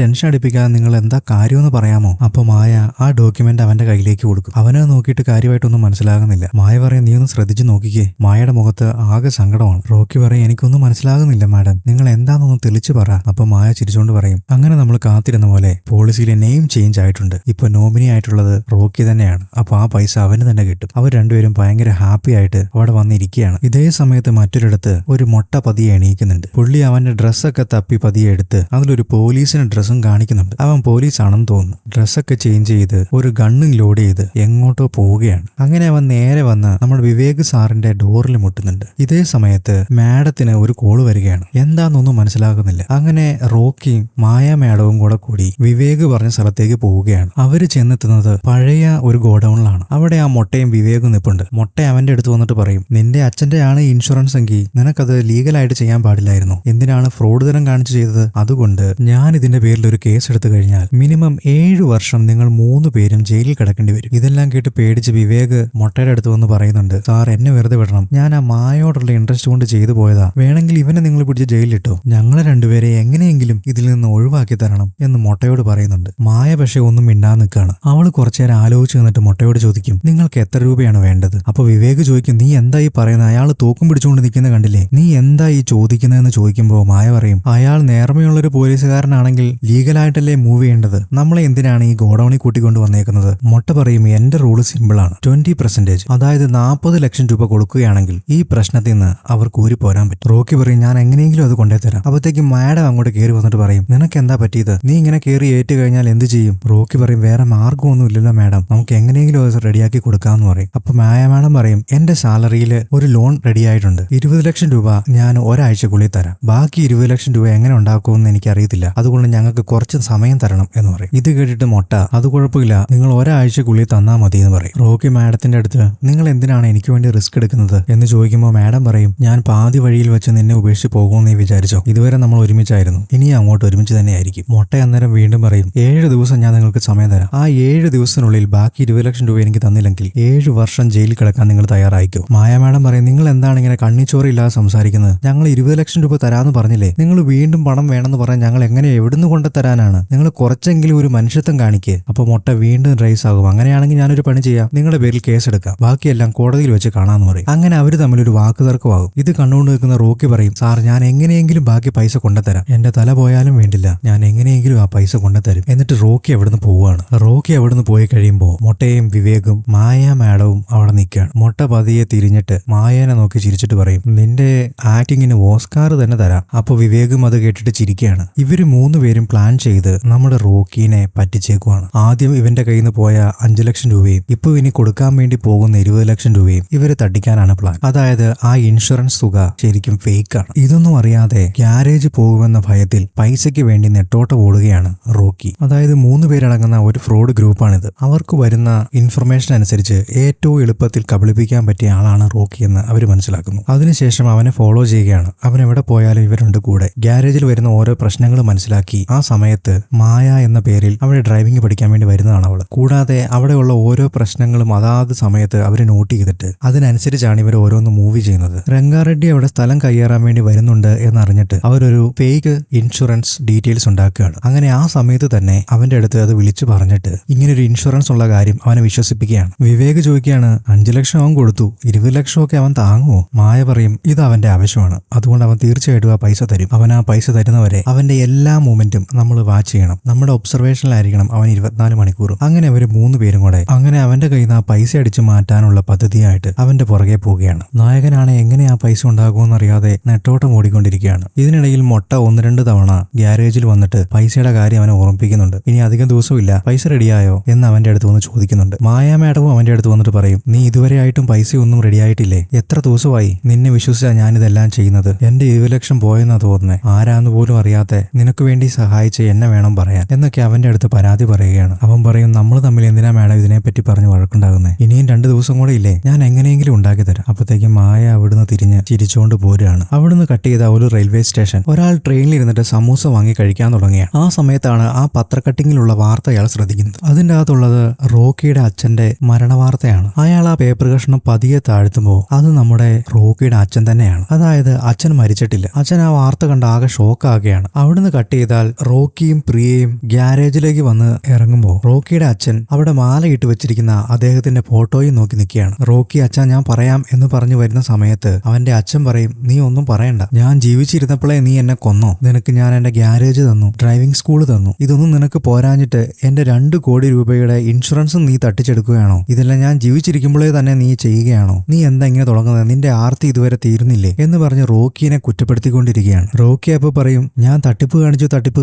ടെൻഷൻ അടിപ്പിക്കാതെ നിങ്ങൾ എന്താ കാര്യമെന്ന് പറയാമോ? അപ്പൊ മായ ആ ഡോക്യുമെന്റ് അവന്റെ കയ്യിലേക്ക് കൊടുക്കും. അവനെ നോക്കിയിട്ട് കാര്യമായിട്ടൊന്നും മനസ്സിലാകുന്നില്ല. മായ പറയും, നീ ഒന്ന് ശ്രദ്ധിച്ചു നോക്കിക്കേ. മായയുടെ മുഖത്ത് ആകെ സങ്കടമാണ്. റോക്കി പറയും, എനിക്കൊന്നും മനസ്സിലാകുന്നില്ല മാഡം, നിങ്ങൾ എന്താണെന്നൊന്ന് തെളിച്ചു പറ. അപ്പൊ മായ ചിരിച്ചുകൊണ്ട് പറയും, അങ്ങനെ നമ്മൾ കാത്തിരുന്ന പോലെ പോളിസിയിലെ നെയിം ചേഞ്ച് ആയിട്ടുണ്ട്, ഇപ്പൊ നോമിനി ആയിട്ടുള്ളത് റോക്കി തന്നെയാണ്. അപ്പൊ ആ പൈസ അവന് തന്നെ കിട്ടും. അവർ രണ്ടുപേരും ഭയങ്കര ഹാപ്പി ആയിട്ട് അവിടെ വന്നിരിക്കുകയാണ്. ഇതേ സമയത്ത് മറ്റൊരിടത്ത് ഒരു മൊട്ട പതിയെ എണീക്കുന്നുണ്ട്. പുള്ളി അവന്റെ ഡ്രസ്സൊക്കെ തപ്പി പതിയെ എടുത്ത് അതിലൊരു പോലീസിന്റെ ഡ്രസ്സും കാണിക്കുന്നുണ്ട്. അവൻ പോലീസാണെന്ന് തോന്നുന്നു. ഡ്രസ്സൊക്കെ ചേഞ്ച് ചെയ്ത് ഒരു ഗണ്ണും ലോഡ് ചെയ്ത് എങ്ങോട്ടോ പോവുകയാണ്. അങ്ങനെ അവൻ നേരെ വന്ന് നമ്മുടെ വിവേക് സാറിന്റെ ഡോറിൽ മുട്ടുന്നുണ്ട്. ഇതേ സമയത്ത് മാഡത്തിന് ഒരു കോള് വരികയാണ്. എന്താണെന്നൊന്നും മനസ്സിലാകുന്നില്ല. അങ്ങനെ റോക്കിയും മായ മാഡവും കൂടി വിവേക് പറഞ്ഞ സ്ഥലത്തേക്ക് പോവുകയാണ്. അവര് ചെന്നെത്തുന്നത് പഴയ ഒരു ഗോഡൌണിലാണ്. അവിടെ ആ മൊട്ടയും വിവേകും നിൽപ്പുണ്ട്. മൊട്ട അവന്റെ അടുത്ത് വന്നിട്ട് പറയും, നിന്റെ അച്ഛന്റെ ആണ് ഇൻഷുറൻസ് എങ്കിൽ നിനക്കത് ലീഗലായിട്ട് ചെയ്യാൻ പാടില്ലായിരുന്നു, എന്തിനാണ് ഫ്രോഡ് തരം കാണിച്ചു ചെയ്തത്? അതുകൊണ്ട് ഞാൻ ഇതിന്റെ പേരിൽ ഒരു കേസ് എടുത്തു കഴിഞ്ഞാൽ മിനിമം 7 വർഷം നിങ്ങൾ 3 പേരും ജയിലിൽ കിടക്കേണ്ടി വരും. ഇതെല്ലാം കേട്ട് പേടിച്ച് വിവേക് മൊട്ടയുടെ അടുത്ത് വന്ന് പറയുന്നുണ്ട്, സാർ എന്നെ വെറുതെ വിടണം, ഞാൻ ആ മായോടുള്ള ഇൻട്രസ്റ്റ് കൊണ്ട് ചെയ്തു പോയതാ, വേണമെങ്കിൽ ഇവനെ നിങ്ങൾ പിടിച്ച് ജയിലിലിട്ടോ, ഞങ്ങളെ രണ്ടുപേരെ എങ്ങനെയെങ്കിലും ഇതിൽ നിന്ന് ഒഴിവാക്കി തരണം എന്ന് മൊട്ടയോട് പറയുന്നുണ്ട്. മായ പക്ഷെ ഒന്നും മിണ്ടാ നിൽക്കാണ്. അവള് കുറച്ചേരം ആലോചിച്ച് നിന്നിട്ട് മൊട്ടയോട് ചോദിക്കും, നിങ്ങൾക്ക് എത്ര രൂപയാണ് വേണ്ടത്? അപ്പൊ വിവേക് ചോദിക്കും, നീ എന്തായി പറയുന്നത്, അയാൾ തോക്കും പിടിച്ചുകൊണ്ട് നിൽക്കുന്ന കണ്ടില്ലേ, നീ എന്തായി ചോദിക്കുന്നതെന്ന് ചോദിക്കുമ്പോൾ മായ പറയും, അയാൾ നേർമയുള്ളൊരു പോലീസുകാരനാണെങ്കിൽ ലീഗലായിട്ടല്ലേ മൂവ് ചെയ്യേണ്ടത്, നമ്മളെ എന്തിനാണ് ഈ ഗോഡൌണിൽ കൂട്ടിക്കൊണ്ട് വന്നേക്കുന്നത്? മൊട്ട പറയും, എന്റെ റൂള് സിമ്പിളാണ്, 20%, അതായത് 40 ലക്ഷം രൂപ കൊടുക്കുകയാണെങ്കിൽ ഈ പ്രശ്നത്തിൽ നിന്ന് അവർക്ക് ഊരി പോരാൻ പറ്റും. റോക്കി പറയും, ഞാൻ എങ്ങനെയെങ്കിലും അത് കൊണ്ടേ തരാം. അപ്പോഴത്തേക്കും മാഡം അങ്ങോട്ട് കയറി വന്നിട്ട് പറയും, നിനക്ക് എന്താ പറ്റിയത്, നീ ഇങ്ങനെ കയറി ഏറ്റു കഴിഞ്ഞാൽ എന്ത് ചെയ്യും? റോക്കി പറയും, വേറെ മാർഗ്ഗമൊന്നും ഇല്ലല്ലോ മാഡം, നമുക്ക് എങ്ങനെയെങ്കിലും അത് റെഡിയാക്കി കൊടുക്കാമെന്ന് പറയും. അപ്പൊ മായ മാഡം പറയും, എന്റെ സാലറിയിൽ ഒരു ലോൺ റെഡി ആയിട്ടുണ്ട്, 20 ലക്ഷം രൂപ ഞാൻ ഒരാഴ്ചക്കുള്ളിൽ തരാം, ബാക്കി 20 ലക്ഷം രൂപ എങ്ങനെ ഉണ്ടാക്കുമെന്ന് എനിക്കറിയത്തില്ല, അതുകൊണ്ട് ഞങ്ങൾക്ക് കുറച്ച് സമയം തരണം എന്ന് പറയും. ഇത് കേട്ടിട്ട് മൊട്ട, അത് കുഴപ്പമില്ല, നിങ്ങൾ ഒരാഴ്ചക്കുള്ളിൽ തന്നാൽ മതി എന്ന് പറയും. റോക്കി മാഡത്തിന്റെ അടുത്ത്, നിങ്ങൾ എന്തിനാണ് എനിക്ക് വേണ്ടി റിസ്ക് എടുക്കുന്നത് എന്ന് ചോദിക്കുമ്പോൾ മാഡം പറയും, ഞാൻ പാതി വഴിയിൽ വെച്ച് നിന്നെ ഉപേക്ഷിച്ച് പോകുമെന്ന് വിചാരിച്ചോ, ഇതുവരെ നമ്മൾ ഒരുമിച്ചായിരുന്നു, ഇനി അങ്ങോട്ട് ഒരുമിച്ച് തന്നെ ആയിരിക്കും. മൊട്ട അന്നേരം വീണ്ടും പറയും, 7 ദിവസം ഞാൻ നിങ്ങൾക്ക് സമയം തരാം, ആ 7 ദിവസത്തിനുള്ളിൽ ബാക്കി 20 ലക്ഷം രൂപ എനിക്ക് തന്നില്ലെങ്കിൽ 7 വർഷം ജയിലിൽ കിടക്കാൻ നിങ്ങൾ തയ്യാറായിക്കോ? മായ മാഡം പറയും, നിങ്ങൾ എന്താണ് ഇങ്ങനെ കണ്ണിച്ചോറില്ലാതെ സംസാരിക്കുന്നത്, ഞങ്ങൾ 20 ലക്ഷം രൂപ തരാമെന്ന് പറഞ്ഞില്ലേ, നിങ്ങൾ വീണ്ടും പണം വേണമെന്ന് പറയാൻ ഞങ്ങൾ എങ്ങനെ എവിടുന്ന് കൊണ്ട് തരാനാണ്, നിങ്ങൾ കുറച്ചെങ്കിലും ഒരു മനുഷ്യത്വം കാണിക്കേ. അപ്പൊ മൊട്ട വീണ്ടും റൈസ് ആകും, അങ്ങനെയാണെങ്കിൽ ഞാനൊരു പണി ചെയ്യാം, നിങ്ങളുടെ പേരിൽ കേസ് എടുക്കാം, ബാക്കിയെല്ലാം കോടതിയിൽ വെച്ച് കാണാമെന്ന് പറയും. അങ്ങനെ അവര് തമ്മിലൊരു വാക്ക് തർക്കമാകും. ഇത് കണ്ടുകൊണ്ട് നിൽക്കുന്ന റോക്കി പറയും, സാർ ഞാൻ എങ്ങനെയെങ്കിലും ബാക്കി പൈസ കൊണ്ടുതരാം, എന്റെ തല പോയാലും വേണ്ടില്ല, ഞാൻ എങ്ങനെയെങ്കിലും ആ പൈസ കൊണ്ടുതരും. എന്നിട്ട് റോക്കി അവിടുന്ന് പോവുകയാണ്. റോക്കി അവിടുന്ന് പോയി കഴിയുമ്പോൾ മൊട്ടയും വിവേകും മായ മാഡവും അവിടെ നിൽക്കുകയാണ്. മൊട്ട പതിയെ തിരിഞ്ഞിട്ട് മായേനെ നോക്കി ചിരിച്ചിട്ട് പറയും, നിന്റെ ആക്ടിങ്ങിന് ഓസ്കാർ തന്നെ തരാം. അപ്പൊ വിവേകും അത് കേട്ടിട്ട് ചിരിക്കുകയാണ്. ഇവര് 3 പേരും പ്ലാൻ ചെയ്ത് നമ്മുടെ റോക്കിനെ പറ്റിച്ചേക്കുവാണ്. ആദ്യം ഇവന്റെ കയ്യിൽ നിന്ന് പോയ 5 ലക്ഷം രൂപയും ഇപ്പൊ ഇനി കൊടുക്കാൻ വേണ്ടി പോകുന്ന 20 ലക്ഷം രൂപയും ഇവരെ തട്ടിക്കാനാണ് പ്ലാൻ. അതായത് ആ ഇൻഷുറൻസ് തുക ശരിക്കും ഫേക്ക് ആണ്. ഇതൊന്നും അറിയാതെ ഗ്യാരേജ് പോകുമെന്ന ഭയത്തിൽ പൈസയ്ക്ക് വേണ്ടി നെട്ടോട്ട ഓടുകയാണ് റോക്കി. അതായത് 3 പേരടങ്ങുന്ന ഒരു ഫ്രോഡ് ഗ്രൂപ്പാണിത്. അവർക്ക് വരുന്ന ഇൻഫർമേഷൻ അനുസരിച്ച് ഏറ്റവും എളുപ്പത്തിൽ കബളിപ്പിക്കാൻ പറ്റിയ ആളാണ് റോക്കി എന്ന് അവർ മനസ്സിലാക്കുന്നു. അതിനുശേഷം അവനെ ഫോളോ ചെയ്യുകയാണ്. അവൻ എവിടെ പോയാലും ഇവരുണ്ട് കൂടെ. ഗ്യാരേജിൽ വരുന്ന ഓരോ പ്രശ്നങ്ങൾ മനസ്സിലാക്കി ആ സമയത്ത് മായ എന്ന പേരിൽ അവിടെ ഡ്രൈവിംഗ് പഠിക്കാൻ വേണ്ടി വരുന്നതാണ് അവൾ. കൂടാതെ അവിടെയുള്ള ഓരോ പ്രശ്നങ്ങളും അതാത് സമയത്ത് അവർ നോട്ട് ചെയ്തിട്ട് അതിനനുസരിച്ചാണ് ഇവർ ഓരോന്ന് മൂവ് ചെയ്യുന്നത്. രംഗാറെഡ്ഡി അവിടെ സ്ഥലം കയ്യേറാൻ വേണ്ടി വരുന്നുണ്ട് എന്നറിഞ്ഞിട്ട് അവരൊരു ഫേക്ക് ഇൻഷുറൻസ് ഡീറ്റെയിൽസ് ഉണ്ടാക്കുകയാണ്. അങ്ങനെ ആ സമയത്ത് തന്നെ അവന്റെ അടുത്ത് അത് വിളിച്ചു പറഞ്ഞിട്ട് ഇങ്ങനൊരു ഇൻഷുറൻസ് ഉള്ള കാര്യം അവനെ വിശ്വസിപ്പിക്കുകയാണ്. വിവേക് ചോദിക്കുകയാണ്, 5 ലക്ഷം അവൻ കൊടുത്തു, 20 ലക്ഷമൊക്കെ അവൻ താങ്ങുമോ? മായ പറയും, ഇത് അവന്റെ ആവശ്യമാണ്, അതുകൊണ്ട് അവൻ തീർച്ചയായിട്ടും ആ പൈസ തരും. അവൻ ആ പൈസ തരുന്നവരെ അവന്റെ എല്ലാ മൂമെന്റും നമ്മൾ വാച്ച് ചെയ്യണം. ചെയ്യണം, നമ്മുടെ ഒബ്സർവേഷനിലായിരിക്കണം അവൻ 24 മണിക്കൂറും. അങ്ങനെ അവർ 3 പേരും കൂടെ അങ്ങനെ അവന്റെ കയ്യിൽ നിന്ന് ആ പൈസ അടിച്ചു മാറ്റാനുള്ള പദ്ധതിയായിട്ട് അവന്റെ പുറകെ പോവുകയാണ്. നായകനാണ് എങ്ങനെ ആ പൈസ ഉണ്ടാകുമെന്ന് അറിയാതെ നെട്ടോട്ടം ഓടിക്കൊണ്ടിരിക്കുകയാണ്. ഇതിനിടയിൽ മൊട്ട 1-2 തവണ ഗ്യാരേജിൽ വന്നിട്ട് പൈസയുടെ കാര്യം അവനെ ഓർമ്മിപ്പിക്കുന്നുണ്ട്. ഇനി അധികം ദിവസമില്ല, പൈസ റെഡിയായോ എന്ന് അവന്റെ അടുത്ത് വന്ന് ചോദിക്കുന്നുണ്ട്. മായാ മാഡവും അവന്റെ അടുത്ത് വന്നിട്ട് പറയും, നീ ഇതുവരെയായിട്ടും പൈസയൊന്നും റെഡിയായിട്ടില്ലേ? എത്ര ദിവസമായി നിന്നെ വിശ്വസിച്ചാ ഞാനിതെല്ലാം ചെയ്യുന്നത്? എന്റെ 20 ലക്ഷം പോയെന്നാ തോന്നുന്നേ. ആരാന്ന് പോലും അറിയാതെ നിനക്ക് വേണ്ടി സഹായിച്ച് എന്നെ വേണം പറയാൻ എന്നൊക്കെ അവന്റെ അടുത്ത് പരാതി പറയുകയാണ്. അവൻ പറയും, നമ്മൾ തമ്മിൽ എന്തിനാ മാഡം ഇതിനെപ്പറ്റി പറഞ്ഞ് വഴക്കുണ്ടാകുന്നേ? ഇനിയും 2 ദിവസം കൂടെ ഇല്ലേ, ഞാൻ എങ്ങനെയെങ്കിലും ഉണ്ടാക്കി തരാം. അപ്പത്തേക്കും മായ അവിടുന്ന് തിരിഞ്ഞ് ചിരിച്ചുകൊണ്ട് പോരുകയാണ്. അവിടുന്ന് കട്ട് ചെയ്ത ഒരു റെയിൽവേ സ്റ്റേഷൻ. ഒരാൾ ട്രെയിനിൽ ഇരുന്നിട്ട് സമൂസ വാങ്ങി കഴിക്കാൻ തുടങ്ങിയാണ്. ആ സമയത്താണ് ആ പത്രക്കട്ടിങ്ങിലുള്ള വാർത്ത അയാൾ ശ്രദ്ധിക്കുന്നത്. അതിൻ്റെ അകത്തുള്ളത് റോക്കിയുടെ അച്ഛന്റെ മരണവാർത്തയാണ്. അയാൾ ആ പേപ്പർ കഷ്ണം പതിയെ താഴ്ത്തുമ്പോൾ അത് നമ്മുടെ റോക്കിയുടെ അച്ഛൻ തന്നെയാണ്. അതായത് അച്ഛൻ മരിച്ചിട്ടില്ല. അച്ഛൻ ആ വാർത്ത കണ്ട് ആകെ ഷോക്കാകുകയാണ്. അവിടുന്ന് കട്ട് ചെയ്താൽ റോക്കിയും പ്രിയയും ഗ്യാരേജിലേക്ക് വന്ന് ഇറങ്ങുമ്പോൾ റോക്കിയുടെ അച്ഛൻ അവിടെ മാലയിട്ട് വെച്ചിരിക്കുന്ന അദ്ദേഹത്തിന്റെ ഫോട്ടോയും നോക്കി നിൽക്കുകയാണ്. റോക്കി, അച്ഛൻ ഞാൻ പറയാം എന്ന് പറഞ്ഞു വരുന്ന സമയത്ത് അവന്റെ അച്ഛൻ പറയും, നീ ഒന്നും പറയണ്ട, ഞാൻ ജീവിച്ചിരുന്നപ്പോഴേ നീ എന്നെ കൊന്നോ? നിനക്ക് ഞാൻ എന്റെ ഗ്യാരേജ് തന്നു, ഡ്രൈവിംഗ് സ്കൂൾ തന്നു, ഇതൊന്നും നിനക്ക് പോരാഞ്ഞിട്ട് എന്റെ 2 കോടി രൂപയുടെ ഇൻഷുറൻസും നീ തട്ടിച്ചെടുക്കുകയാണോ? ഇതെല്ലാം ഞാൻ ജീവിച്ചിരിക്കുമ്പോഴേ തന്നെ നീ ചെയ്യുകയാണോ? നീ എന്താ ഇങ്ങനെ തുടങ്ങുന്നത്? നിന്റെ ആർത്തി ഇതുവരെ തീർന്നില്ലേ എന്ന് പറഞ്ഞ് റോക്കിനെ കുറ്റപ്പെടുത്തിക്കൊണ്ടിരിക്കുകയാണ്. റോക്കി അപ്പൊ പറയും, ഞാൻ തട്ടിപ്പ്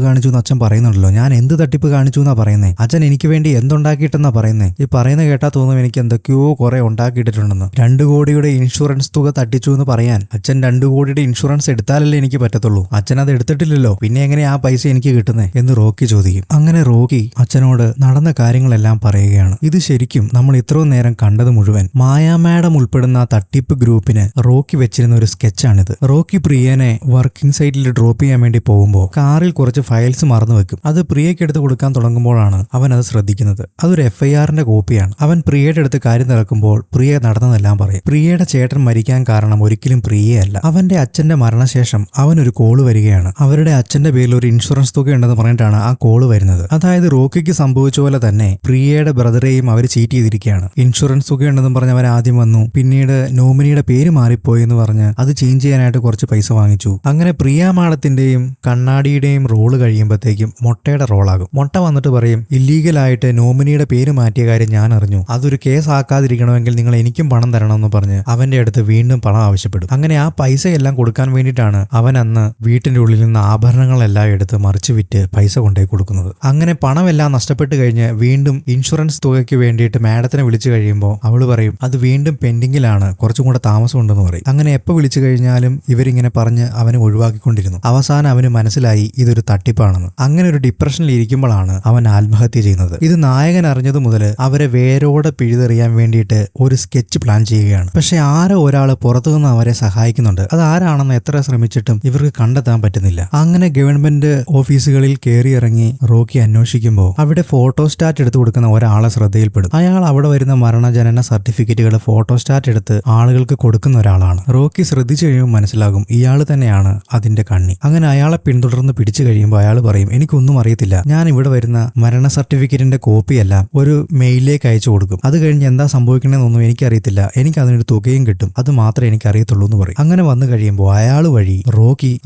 കാണിച്ചു എന്ന് അച്ഛൻ പറയുന്നുണ്ടല്ലോ, ഞാൻ എന്ത് തട്ടിപ്പ് കാണിച്ചു എന്നാ പറയുന്നേ? അച്ഛൻ എനിക്ക് വേണ്ടി എന്തുണ്ടാക്കിയിട്ടെന്നാ പറയുന്നേ? ഈ പറയുന്ന കേട്ടാ തോന്നും എനിക്ക് എന്തൊക്കെയോ കുറെ ഉണ്ടാക്കിയിട്ടിട്ടുണ്ടെന്ന്. 2 കോടിയുടെ ഇൻഷുറൻസ് തുക തട്ടിച്ചു എന്ന് പറയാൻ അച്ഛൻ 2 കോടിയുടെ ഇൻഷുറൻസ് എടുത്താലല്ലേ എനിക്ക് പറ്റത്തുള്ളൂ? അച്ഛൻ അത് എടുത്തിട്ടില്ലല്ലോ, പിന്നെ എങ്ങനെ ആ പൈസ എനിക്ക് കിട്ടുന്നേ എന്ന് റോക്കി ചോദിക്കും. അങ്ങനെ റോക്കി അച്ഛനോട് നടന്ന കാര്യങ്ങളെല്ലാം പറയുകയാണ്. ഇത് ശരിക്കും നമ്മൾ ഇത്രയും നേരം കണ്ടത് മുഴുവൻ മായാ മാഡം ഉൾപ്പെടുന്ന തട്ടിപ്പ് ഗ്രൂപ്പിന് റോക്കി വെച്ചിരുന്ന ഒരു സ്കെച്ചാണിത്. റോക്കി പ്രിയനെ വർക്കിംഗ് സൈറ്റിൽ ഡ്രോപ്പ് ചെയ്യാൻ വേണ്ടി പോകുമ്പോൾ കാറിൽ കുറച്ച് ഫയൽസ് മറന്നു വെക്കും. അത് പ്രിയയ്ക്ക് എടുത്ത് കൊടുക്കാൻ തുടങ്ങുമ്പോഴാണ് അവൻ അത് ശ്രദ്ധിക്കുന്നത്. അതൊരു FIRന്റെ കോപ്പിയാണ്. അവൻ പ്രിയയുടെ അടുത്ത് കാര്യം നടക്കുമ്പോൾ പ്രിയ നടന്നതെല്ലാം പറയും. പ്രിയയുടെ ചേട്ടൻ മരിക്കാൻ കാരണം ഒരിക്കലും പ്രിയയല്ല. അവന്റെ അച്ഛന്റെ മരണശേഷം അവനൊരു കോള് വരികയാണ്. അവരുടെ അച്ഛന്റെ പേരിൽ ഒരു ഇൻഷുറൻസ് തുക ഉണ്ടെന്ന് പറഞ്ഞിട്ടാണ് ആ കോള് വരുന്നത്. അതായത് റോക്കിക്ക് സംഭവിച്ച പോലെ തന്നെ പ്രിയയുടെ ബ്രദറേയും അവർ ചീറ്റ് ചെയ്തിരിക്കുകയാണ്. ഇൻഷുറൻസ് തുക ഉണ്ടെന്ന് പറഞ്ഞ് അവർ ആദ്യം വന്നു, പിന്നീട് നോമിനിയുടെ പേര് മാറിപ്പോയി എന്ന് പറഞ്ഞ് അത് ചേഞ്ച് ചെയ്യാനായിട്ട് കുറച്ച് പൈസ വാങ്ങിച്ചു. അങ്ങനെ പ്രിയ മാഡത്തിന്റെയും കണ്ണാടിയുടെയും റോള് കഴിയുമ്പോഴത്തേക്കും മൊട്ടയുടെ റോളാകും. മൊട്ട വന്നിട്ട് പറയും, ഇല്ലീഗലായിട്ട് നോമിനിയുടെ പേര് മാറ്റിയ കാര്യം ഞാൻ അറിഞ്ഞു, അതൊരു കേസ് ആക്കാതിരിക്കണമെങ്കിൽ നിങ്ങൾ എനിക്കും പണം തരണമെന്ന് പറഞ്ഞ് അവന്റെ അടുത്ത് വീണ്ടും പണം ആവശ്യപ്പെടും. അങ്ങനെ ആ പൈസയെല്ലാം കൊടുക്കാൻ വേണ്ടിയിട്ടാണ് അവൻ അന്ന് വീട്ടിന്റെ ഉള്ളിൽ നിന്ന് ആഭരണങ്ങളെല്ലാം എടുത്ത് മറിച്ചു വിറ്റ് പൈസ കൊണ്ടുപോയി കൊടുക്കുന്നത്. അങ്ങനെ പണമെല്ലാം നഷ്ടപ്പെട്ട് കഴിഞ്ഞ് വീണ്ടും ഇൻഷുറൻസ് തുകയ്ക്ക് വേണ്ടിയിട്ട് മാഡത്തിനെ വിളിച്ചു കഴിയുമ്പോൾ അവള് പറയും, അത് വീണ്ടും പെൻഡിങ്ങിലാണ്, കുറച്ചും കൂടെ താമസം ഉണ്ടെന്ന് പറയും. അങ്ങനെ എപ്പോൾ വിളിച്ചു കഴിഞ്ഞാലും ഇവരിങ്ങനെ പറഞ്ഞ് അവനെ ഒഴിവാക്കിക്കൊണ്ടിരുന്നു. അവസാനം അവന് മനസ്സിലായി ഇതൊരു തട്ടിപ്പാണെന്ന്. അങ്ങനെ ഒരു ഡിപ്രഷനിൽ ഇരിക്കുമ്പോഴാണ് അവൻ ആത്മഹത്യ ചെയ്യുന്നത്. ഇത് നായകൻ അറിഞ്ഞതു മുതൽ അവരെ വേരോടെ പിഴുതെറിയാൻ വേണ്ടിയിട്ട് ഒരു സ്കെച്ച് പ്ലാൻ ചെയ്യുകയാണ്. പക്ഷെ ആരോ ഒരാൾ പുറത്തുനിന്ന് അവരെ സഹായിക്കുന്നുണ്ട്. അത് ആരാണെന്ന് എത്ര ശ്രമിച്ചിട്ടും ഇവർക്ക് കണ്ടെത്താൻ പറ്റുന്നില്ല. അങ്ങനെ ഗവൺമെന്റ് ഓഫീസുകളിൽ കയറിയിറങ്ങി റോക്കി അന്വേഷിക്കുമ്പോൾ അവിടെ ഫോട്ടോസ്റ്റാറ്റ് എടുത്തു കൊടുക്കുന്ന ഒരാളെ ശ്രദ്ധയിൽപ്പെടും. അയാൾ അവിടെ വരുന്ന മരണജനന സർട്ടിഫിക്കറ്റുകൾ ഫോട്ടോസ്റ്റാറ്റ് എടുത്ത് ആളുകൾക്ക് കൊടുക്കുന്ന ഒരാളാണ്. റോക്കി ശ്രദ്ധിച്ചു കഴിയുമ്പോൾ മനസ്സിലാകും ഇയാൾ തന്നെയാണ് അതിന്റെ കണ്ണി. അങ്ങനെ അയാളെ പിന്തുടർന്ന് പിടിച്ചു കഴിയുമ്പോൾ അയാൾ പറയും, എനിക്കൊന്നും അറിയത്തില്ല, ഞാൻ ഇവിടെ വരുന്ന മരണ സർട്ടിഫിക്കറ്റിന്റെ കോപ്പിയെല്ലാം ഒരു മെയിലിലേക്ക് അയച്ചു കൊടുക്കും. അത് കഴിഞ്ഞ് എന്താ സംഭവിക്കണമെന്നൊന്നും എനിക്കറിയത്തില്ല, എനിക്ക് അതിനൊരു തുകയും കിട്ടും, അത് മാത്രമേ എനിക്ക് അറിയത്തുള്ളൂ എന്ന് പറയും. അങ്ങനെ വന്നു കഴിയുമ്പോൾ അയാൾ വഴി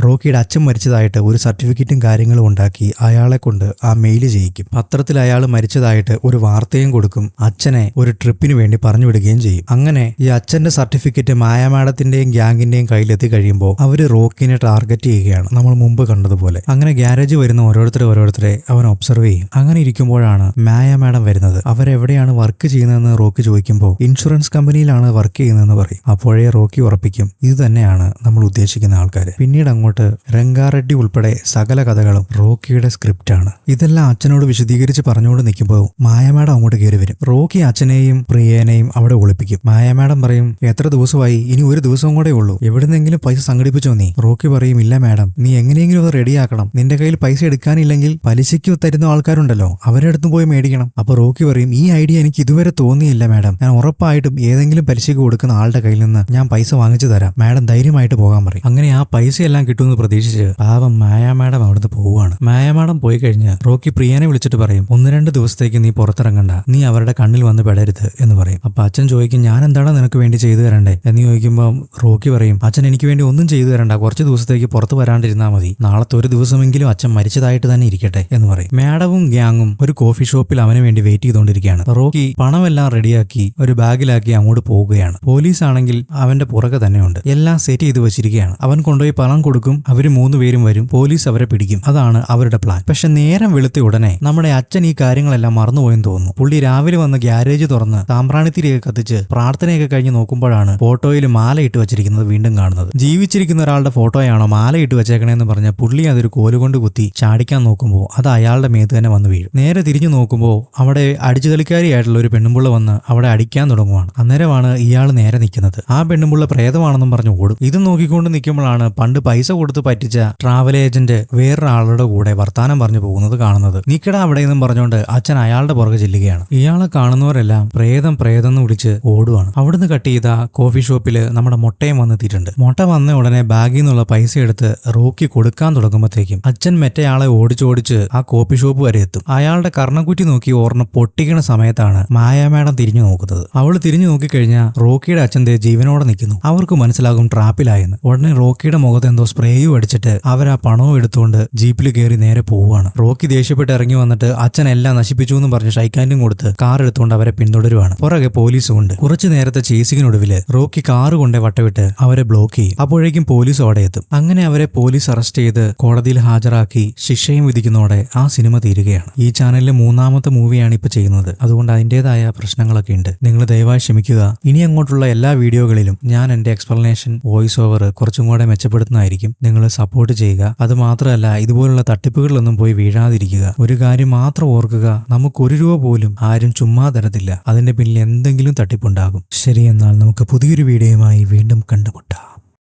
റോക്കിയുടെ അച്ഛൻ മരിച്ചതായിട്ട് ഒരു സർട്ടിഫിക്കറ്റും കാര്യങ്ങളും ഉണ്ടാക്കി അയാളെ കൊണ്ട് ആ മെയിൽ ചെയ്യിക്കും. പത്രത്തിൽ അയാൾ മരിച്ചതായിട്ട് ഒരു വാർത്തയും കൊടുക്കും. അച്ഛനെ ഒരു ട്രിപ്പിന് വേണ്ടി പറഞ്ഞു വിടുകയും ചെയ്യും. അങ്ങനെ ഈ അച്ഛന്റെ സർട്ടിഫിക്കറ്റ് മായ മാഡത്തിന്റെയും ഗ്യാങ്ങിന്റെയും കയ്യിലെത്തി കഴിയുമ്പോൾ അവര് റോക്കിനെ ടാർഗറ്റ് ചെയ്യുകയാണ്, നമ്മൾ മുമ്പ് കണ്ടതുപോലെ. അങ്ങനെ ഗ്യാരേജ് വരുന്ന ഓരോരുത്തരെ അവൻ ഒബ്സർവ് ചെയ്യും. അങ്ങനെ ഇരിക്കുമ്പോഴാണ് മായ മാഡം വരുന്നത്. അവരെവിടെയാണ് വർക്ക് ചെയ്യുന്നതെന്ന് റോക്കി ചോദിക്കുമ്പോൾ ഇൻഷുറൻസ് കമ്പനിയിലാണ് വർക്ക് ചെയ്യുന്നതെന്ന് പറയും. അപ്പോഴേ റോക്കി ഉറപ്പിക്കും ഇത് തന്നെയാണ് നമ്മൾ ഉദ്ദേശിക്കുന്ന ആൾക്കാർ. പിന്നീട് അങ്ങോട്ട് രംഗാറെഡ്ഡി ഉൾപ്പെടെ സകല കഥകളും റോക്കിയുടെ സ്ക്രിപ്റ്റാണ്. ഇതെല്ലാം അച്ഛനോട് വിശദീകരിച്ച് പറഞ്ഞുകൊണ്ട് നിൽക്കുമ്പോൾ മായ മാഡം അങ്ങോട്ട് കയറി വരും. റോക്കി അച്ഛനെയും പ്രിയനെയും അവിടെ ഒളിപ്പിക്കും. മായ മാഡം പറയും, എത്ര ദിവസമായി? ഇനി ഒരു ദിവസവും കൂടെ ഉള്ളൂ, എവിടുന്നെങ്കിലും പൈസ സംഘടിപ്പിച്ചോ നീ? റോക്കി പറയും, ഇല്ല മാഡം, നീ എങ്ങനെയെങ്കിലും അത് റെഡിയാക്കണം. നിന്റെ കയ്യിൽ പൈസ എടുക്കാനില്ലെങ്കിൽ പലിശയ്ക്ക് തരുന്ന ആൾക്കാരുണ്ടല്ലോ, അവരുടെ അടുത്ത് പോയി മേടിക്കണം. അപ്പൊ റോക്കി പറയും, ഈ ഐഡിയ എനിക്ക് ഇതുവരെ തോന്നിയില്ല മാഡം, ഞാൻ ഉറപ്പായിട്ടും ഏതെങ്കിലും പലിശയ്ക്ക് കൊടുക്കുന്ന ആളുടെ കയ്യിൽ നിന്ന് ഞാൻ പൈസ വാങ്ങിച്ചു തരാം, മാഡം ധൈര്യമായിട്ട് പോകാൻ പറയും. അങ്ങനെ ആ പൈസയെല്ലാം കിട്ടുമെന്ന് പ്രതീക്ഷിച്ച് പാവം മായ മാഡം അവിടുന്ന് പോവുകയാണ്. മായ മാഡം പോയി കഴിഞ്ഞ് റോക്കി പ്രിയനെ വിളിച്ചിട്ട് പറയും, 1-2 ദിവസത്തേക്ക് നീ പുറത്തിറങ്ങണ്ട, നീ അവരുടെ കണ്ണിൽ വന്ന് പെടരുത് എന്ന് പറയും. അപ്പൊ അച്ഛൻ ചോദിക്കും, ഞാൻ എന്താണ് നിനക്ക് വേണ്ടി ചെയ്തു തരണ്ടേ എന്ന് ചോദിക്കുമ്പോൾ റോക്കി പറയും, അച്ഛൻ എനിക്ക് വേണ്ടി ഒന്നും ചെയ്തു തരണ്ട, കുറച്ച് ദിവസത്തേക്ക് പുറത്ത് വരാണ്ടിരുന്നാൽ മതി, നാളത്തെ ഒരു ദിവസമെങ്കിലും അച്ഛൻ മരിച്ചതായിട്ട് തന്നെ ഇരിക്കട്ടെ എന്ന് പറയും. മാഡവും ഗ്യാങ്ങും ഒരു കോഫി ഷോപ്പിൽ അവന് വേണ്ടി വെയിറ്റ് ചെയ്തുകൊണ്ടിരിക്കുകയാണ്. റോക്കി പണമെല്ലാം റെഡിയാക്കി ഒരു ബാഗിലാക്കി അങ്ങോട്ട് പോവുകയാണ്. പോലീസ് ആണെങ്കിൽ അവന്റെ പുറകെ തന്നെയുണ്ട്. എല്ലാം സെറ്റ് ചെയ്ത് വെച്ചിരിക്കുകയാണ്. അവൻ കൊണ്ടുപോയി പണം കൊടുക്കും, അവര് 3 പേരും വരും, പോലീസ് അവരെ പിടിക്കും. അതാണ് അവരുടെ പ്ലാൻ. പക്ഷെ നേരം വെളുത്ത ഉടനെ നമ്മുടെ അച്ഛൻ ഈ കാര്യങ്ങളെല്ലാം മറന്നുപോയെന്ന് തോന്നുന്നു. പുള്ളി രാവിലെ വന്ന് ഗ്യാരേജ് തുറന്ന് സാമ്പ്രാണിത്തിരിയൊക്കെ കത്തിച്ച് പ്രാർത്ഥനയൊക്കെ കഴിഞ്ഞ് നോക്കുമ്പോഴാണ് ഫോട്ടോയിൽ മാല ഇട്ട് വെച്ചിരിക്കുന്നത് വീണ്ടും കാണുന്നത്. ജീവിച്ചിരിക്കുന്ന ഒരാളുടെ ഫോട്ടോയാണോ മാല ഇട്ട് വെച്ചേക്കണേന്ന് പറഞ്ഞ പുള്ളി അതൊരു കോലുകൊണ്ട് കുത്തി ചാടിക്കാൻ നോക്കുമ്പോൾ അത് അയാളുടെ മേത്ത് തന്നെ വന്ന് വീഴും. നേരെ തിരിഞ്ഞു നോക്കുമ്പോൾ അവിടെ അടിച്ചുകളിക്കാരിയായിട്ടുള്ള ഒരു പെണ്ണുമ്പുള്ള വന്ന് അവിടെ അടിക്കാൻ തുടങ്ങുവാണ്. അന്നേരമാണ് ഇയാൾ നേരെ നിൽക്കുന്നത്. ആ പെണ്ണുമ്പുള്ള പ്രേതമാണെന്നും പറഞ്ഞു ഓടും. ഇത് നോക്കിക്കൊണ്ട് നിൽക്കുമ്പോഴാണ് പണ്ട് പൈസ കൊടുത്ത് പറ്റിച്ച ട്രാവൽ ഏജന്റ് വേറൊരാളുടെ കൂടെ വർത്താനം പറഞ്ഞു പോകുന്നത് കാണുന്നത്. നിക്കട അവിടെ നിന്നും പറഞ്ഞുകൊണ്ട് അച്ഛൻ അയാളുടെ പുറകെ ചെല്ലുകയാണ്. ഇയാളെ കാണുന്നവരെല്ലാം പ്രേതം എന്ന് വിളിച്ച് ഓടുവാണ്. അവിടുന്ന് കട്ട് ചെയ്ത കോഫി ഷോപ്പില് നമ്മുടെ മുട്ടയും വന്നെത്തിയിട്ടുണ്ട്. മുട്ട വന്ന ഉടനെ ബാഗിൽ നിന്നുള്ള പൈസ എടുത്ത് റോക്കി കൊടുക്കാൻ തുടങ്ങുമ്പോഴത്തേക്കും അച്ഛൻ മറ്റേയാളെ ഓടിച്ചോടിച്ച് ആ കോഫി ഷോപ്പ് വരെ എത്തും. അയാളുടെ കർണക്കുറ്റി നോക്കി ഓർണ പൊട്ടിക്കണ സമയത്താണ് മായ മാഡം തിരിഞ്ഞു നോക്കുന്നത്. അവള് തിരിഞ്ഞു നോക്കിക്കഴിഞ്ഞാൽ റോക്കിയുടെ അച്ഛൻ ജീവനോടെ നിൽക്കുന്നു. അവർക്ക് മനസ്സിലാകും ട്രാപ്പിലായെന്ന്. ഉടനെ റോക്കിയുടെ മുഖത്ത് എന്തോ സ്പ്രേയും അടിച്ചിട്ട് അവരാ പണവും എടുത്തുകൊണ്ട് ജീപ്പിൽ കയറി നേരെ പോവുകയാണ്. റോക്കി ദേഷ്യപ്പെട്ട് ഇറങ്ങി വന്നിട്ട് അച്ഛൻ എല്ലാം നശിപ്പിച്ചു എന്ന് പറഞ്ഞ് ഷൈക്കാൻഡും കൊടുത്ത് കാർ എടുത്തുകൊണ്ട് അവരെ പിന്തുടരുവാണ്. പുറകെ പോലീസും ഉണ്ട്. കുറച്ചു നേരത്തെ ചേസിങ്ങിനൊടുവില് റോക്കി കാറ് കൊണ്ടേ വട്ടവിട്ട് അവരെ ബ്ലോക്ക് ചെയ്യും. അപ്പോഴേക്കും പോലീസ് അവിടെ എത്തും. അങ്ങനെ അവരെ പോലീസ് അറസ്റ്റ് ചെയ്ത് കോടതിയിൽ ഹാജരാക്കി ശിക്ഷയും വിധിക്കുന്നതോടെ ആ സിനിമ തീരുകയാണ്. ഈ ചാനലിലെ 3ാമത്തെ മൂവിയാണ് ഇപ്പൊ ചെയ്യുന്നത്. അതുകൊണ്ട് അതിന്റേതായ പ്രശ്നങ്ങളൊക്കെ ഉണ്ട്. നിങ്ങൾ ദയവായി ക്ഷമിക്കുക. ഇനി അങ്ങോട്ടുള്ള എല്ലാ വീഡിയോകളിലും ഞാൻ എന്റെ എക്സ്പ്ലനേഷൻ വോയിസ് ഓവർ കുറച്ചും കൂടെ മെച്ചപ്പെടുത്തുന്നതായിരിക്കും. നിങ്ങൾ സപ്പോർട്ട് ചെയ്യുക. അത് മാത്രമല്ല, ഇതുപോലുള്ള തട്ടിപ്പുകളിലൊന്നും പോയി വീഴാതിരിക്കുക. ഒരു കാര്യം മാത്രം ഓർക്കുക, നമുക്ക് 1 രൂപ പോലും ആരും ചുമ്മാ തരത്തില്ല. അതിന്റെ പിന്നിൽ എന്തെങ്കിലും തട്ടിപ്പുണ്ടാകും. ശരി, എന്നാൽ നമുക്ക് പുതിയൊരു വീഡിയോയുമായി വീണ്ടും കണ്ടുമുട്ടാം.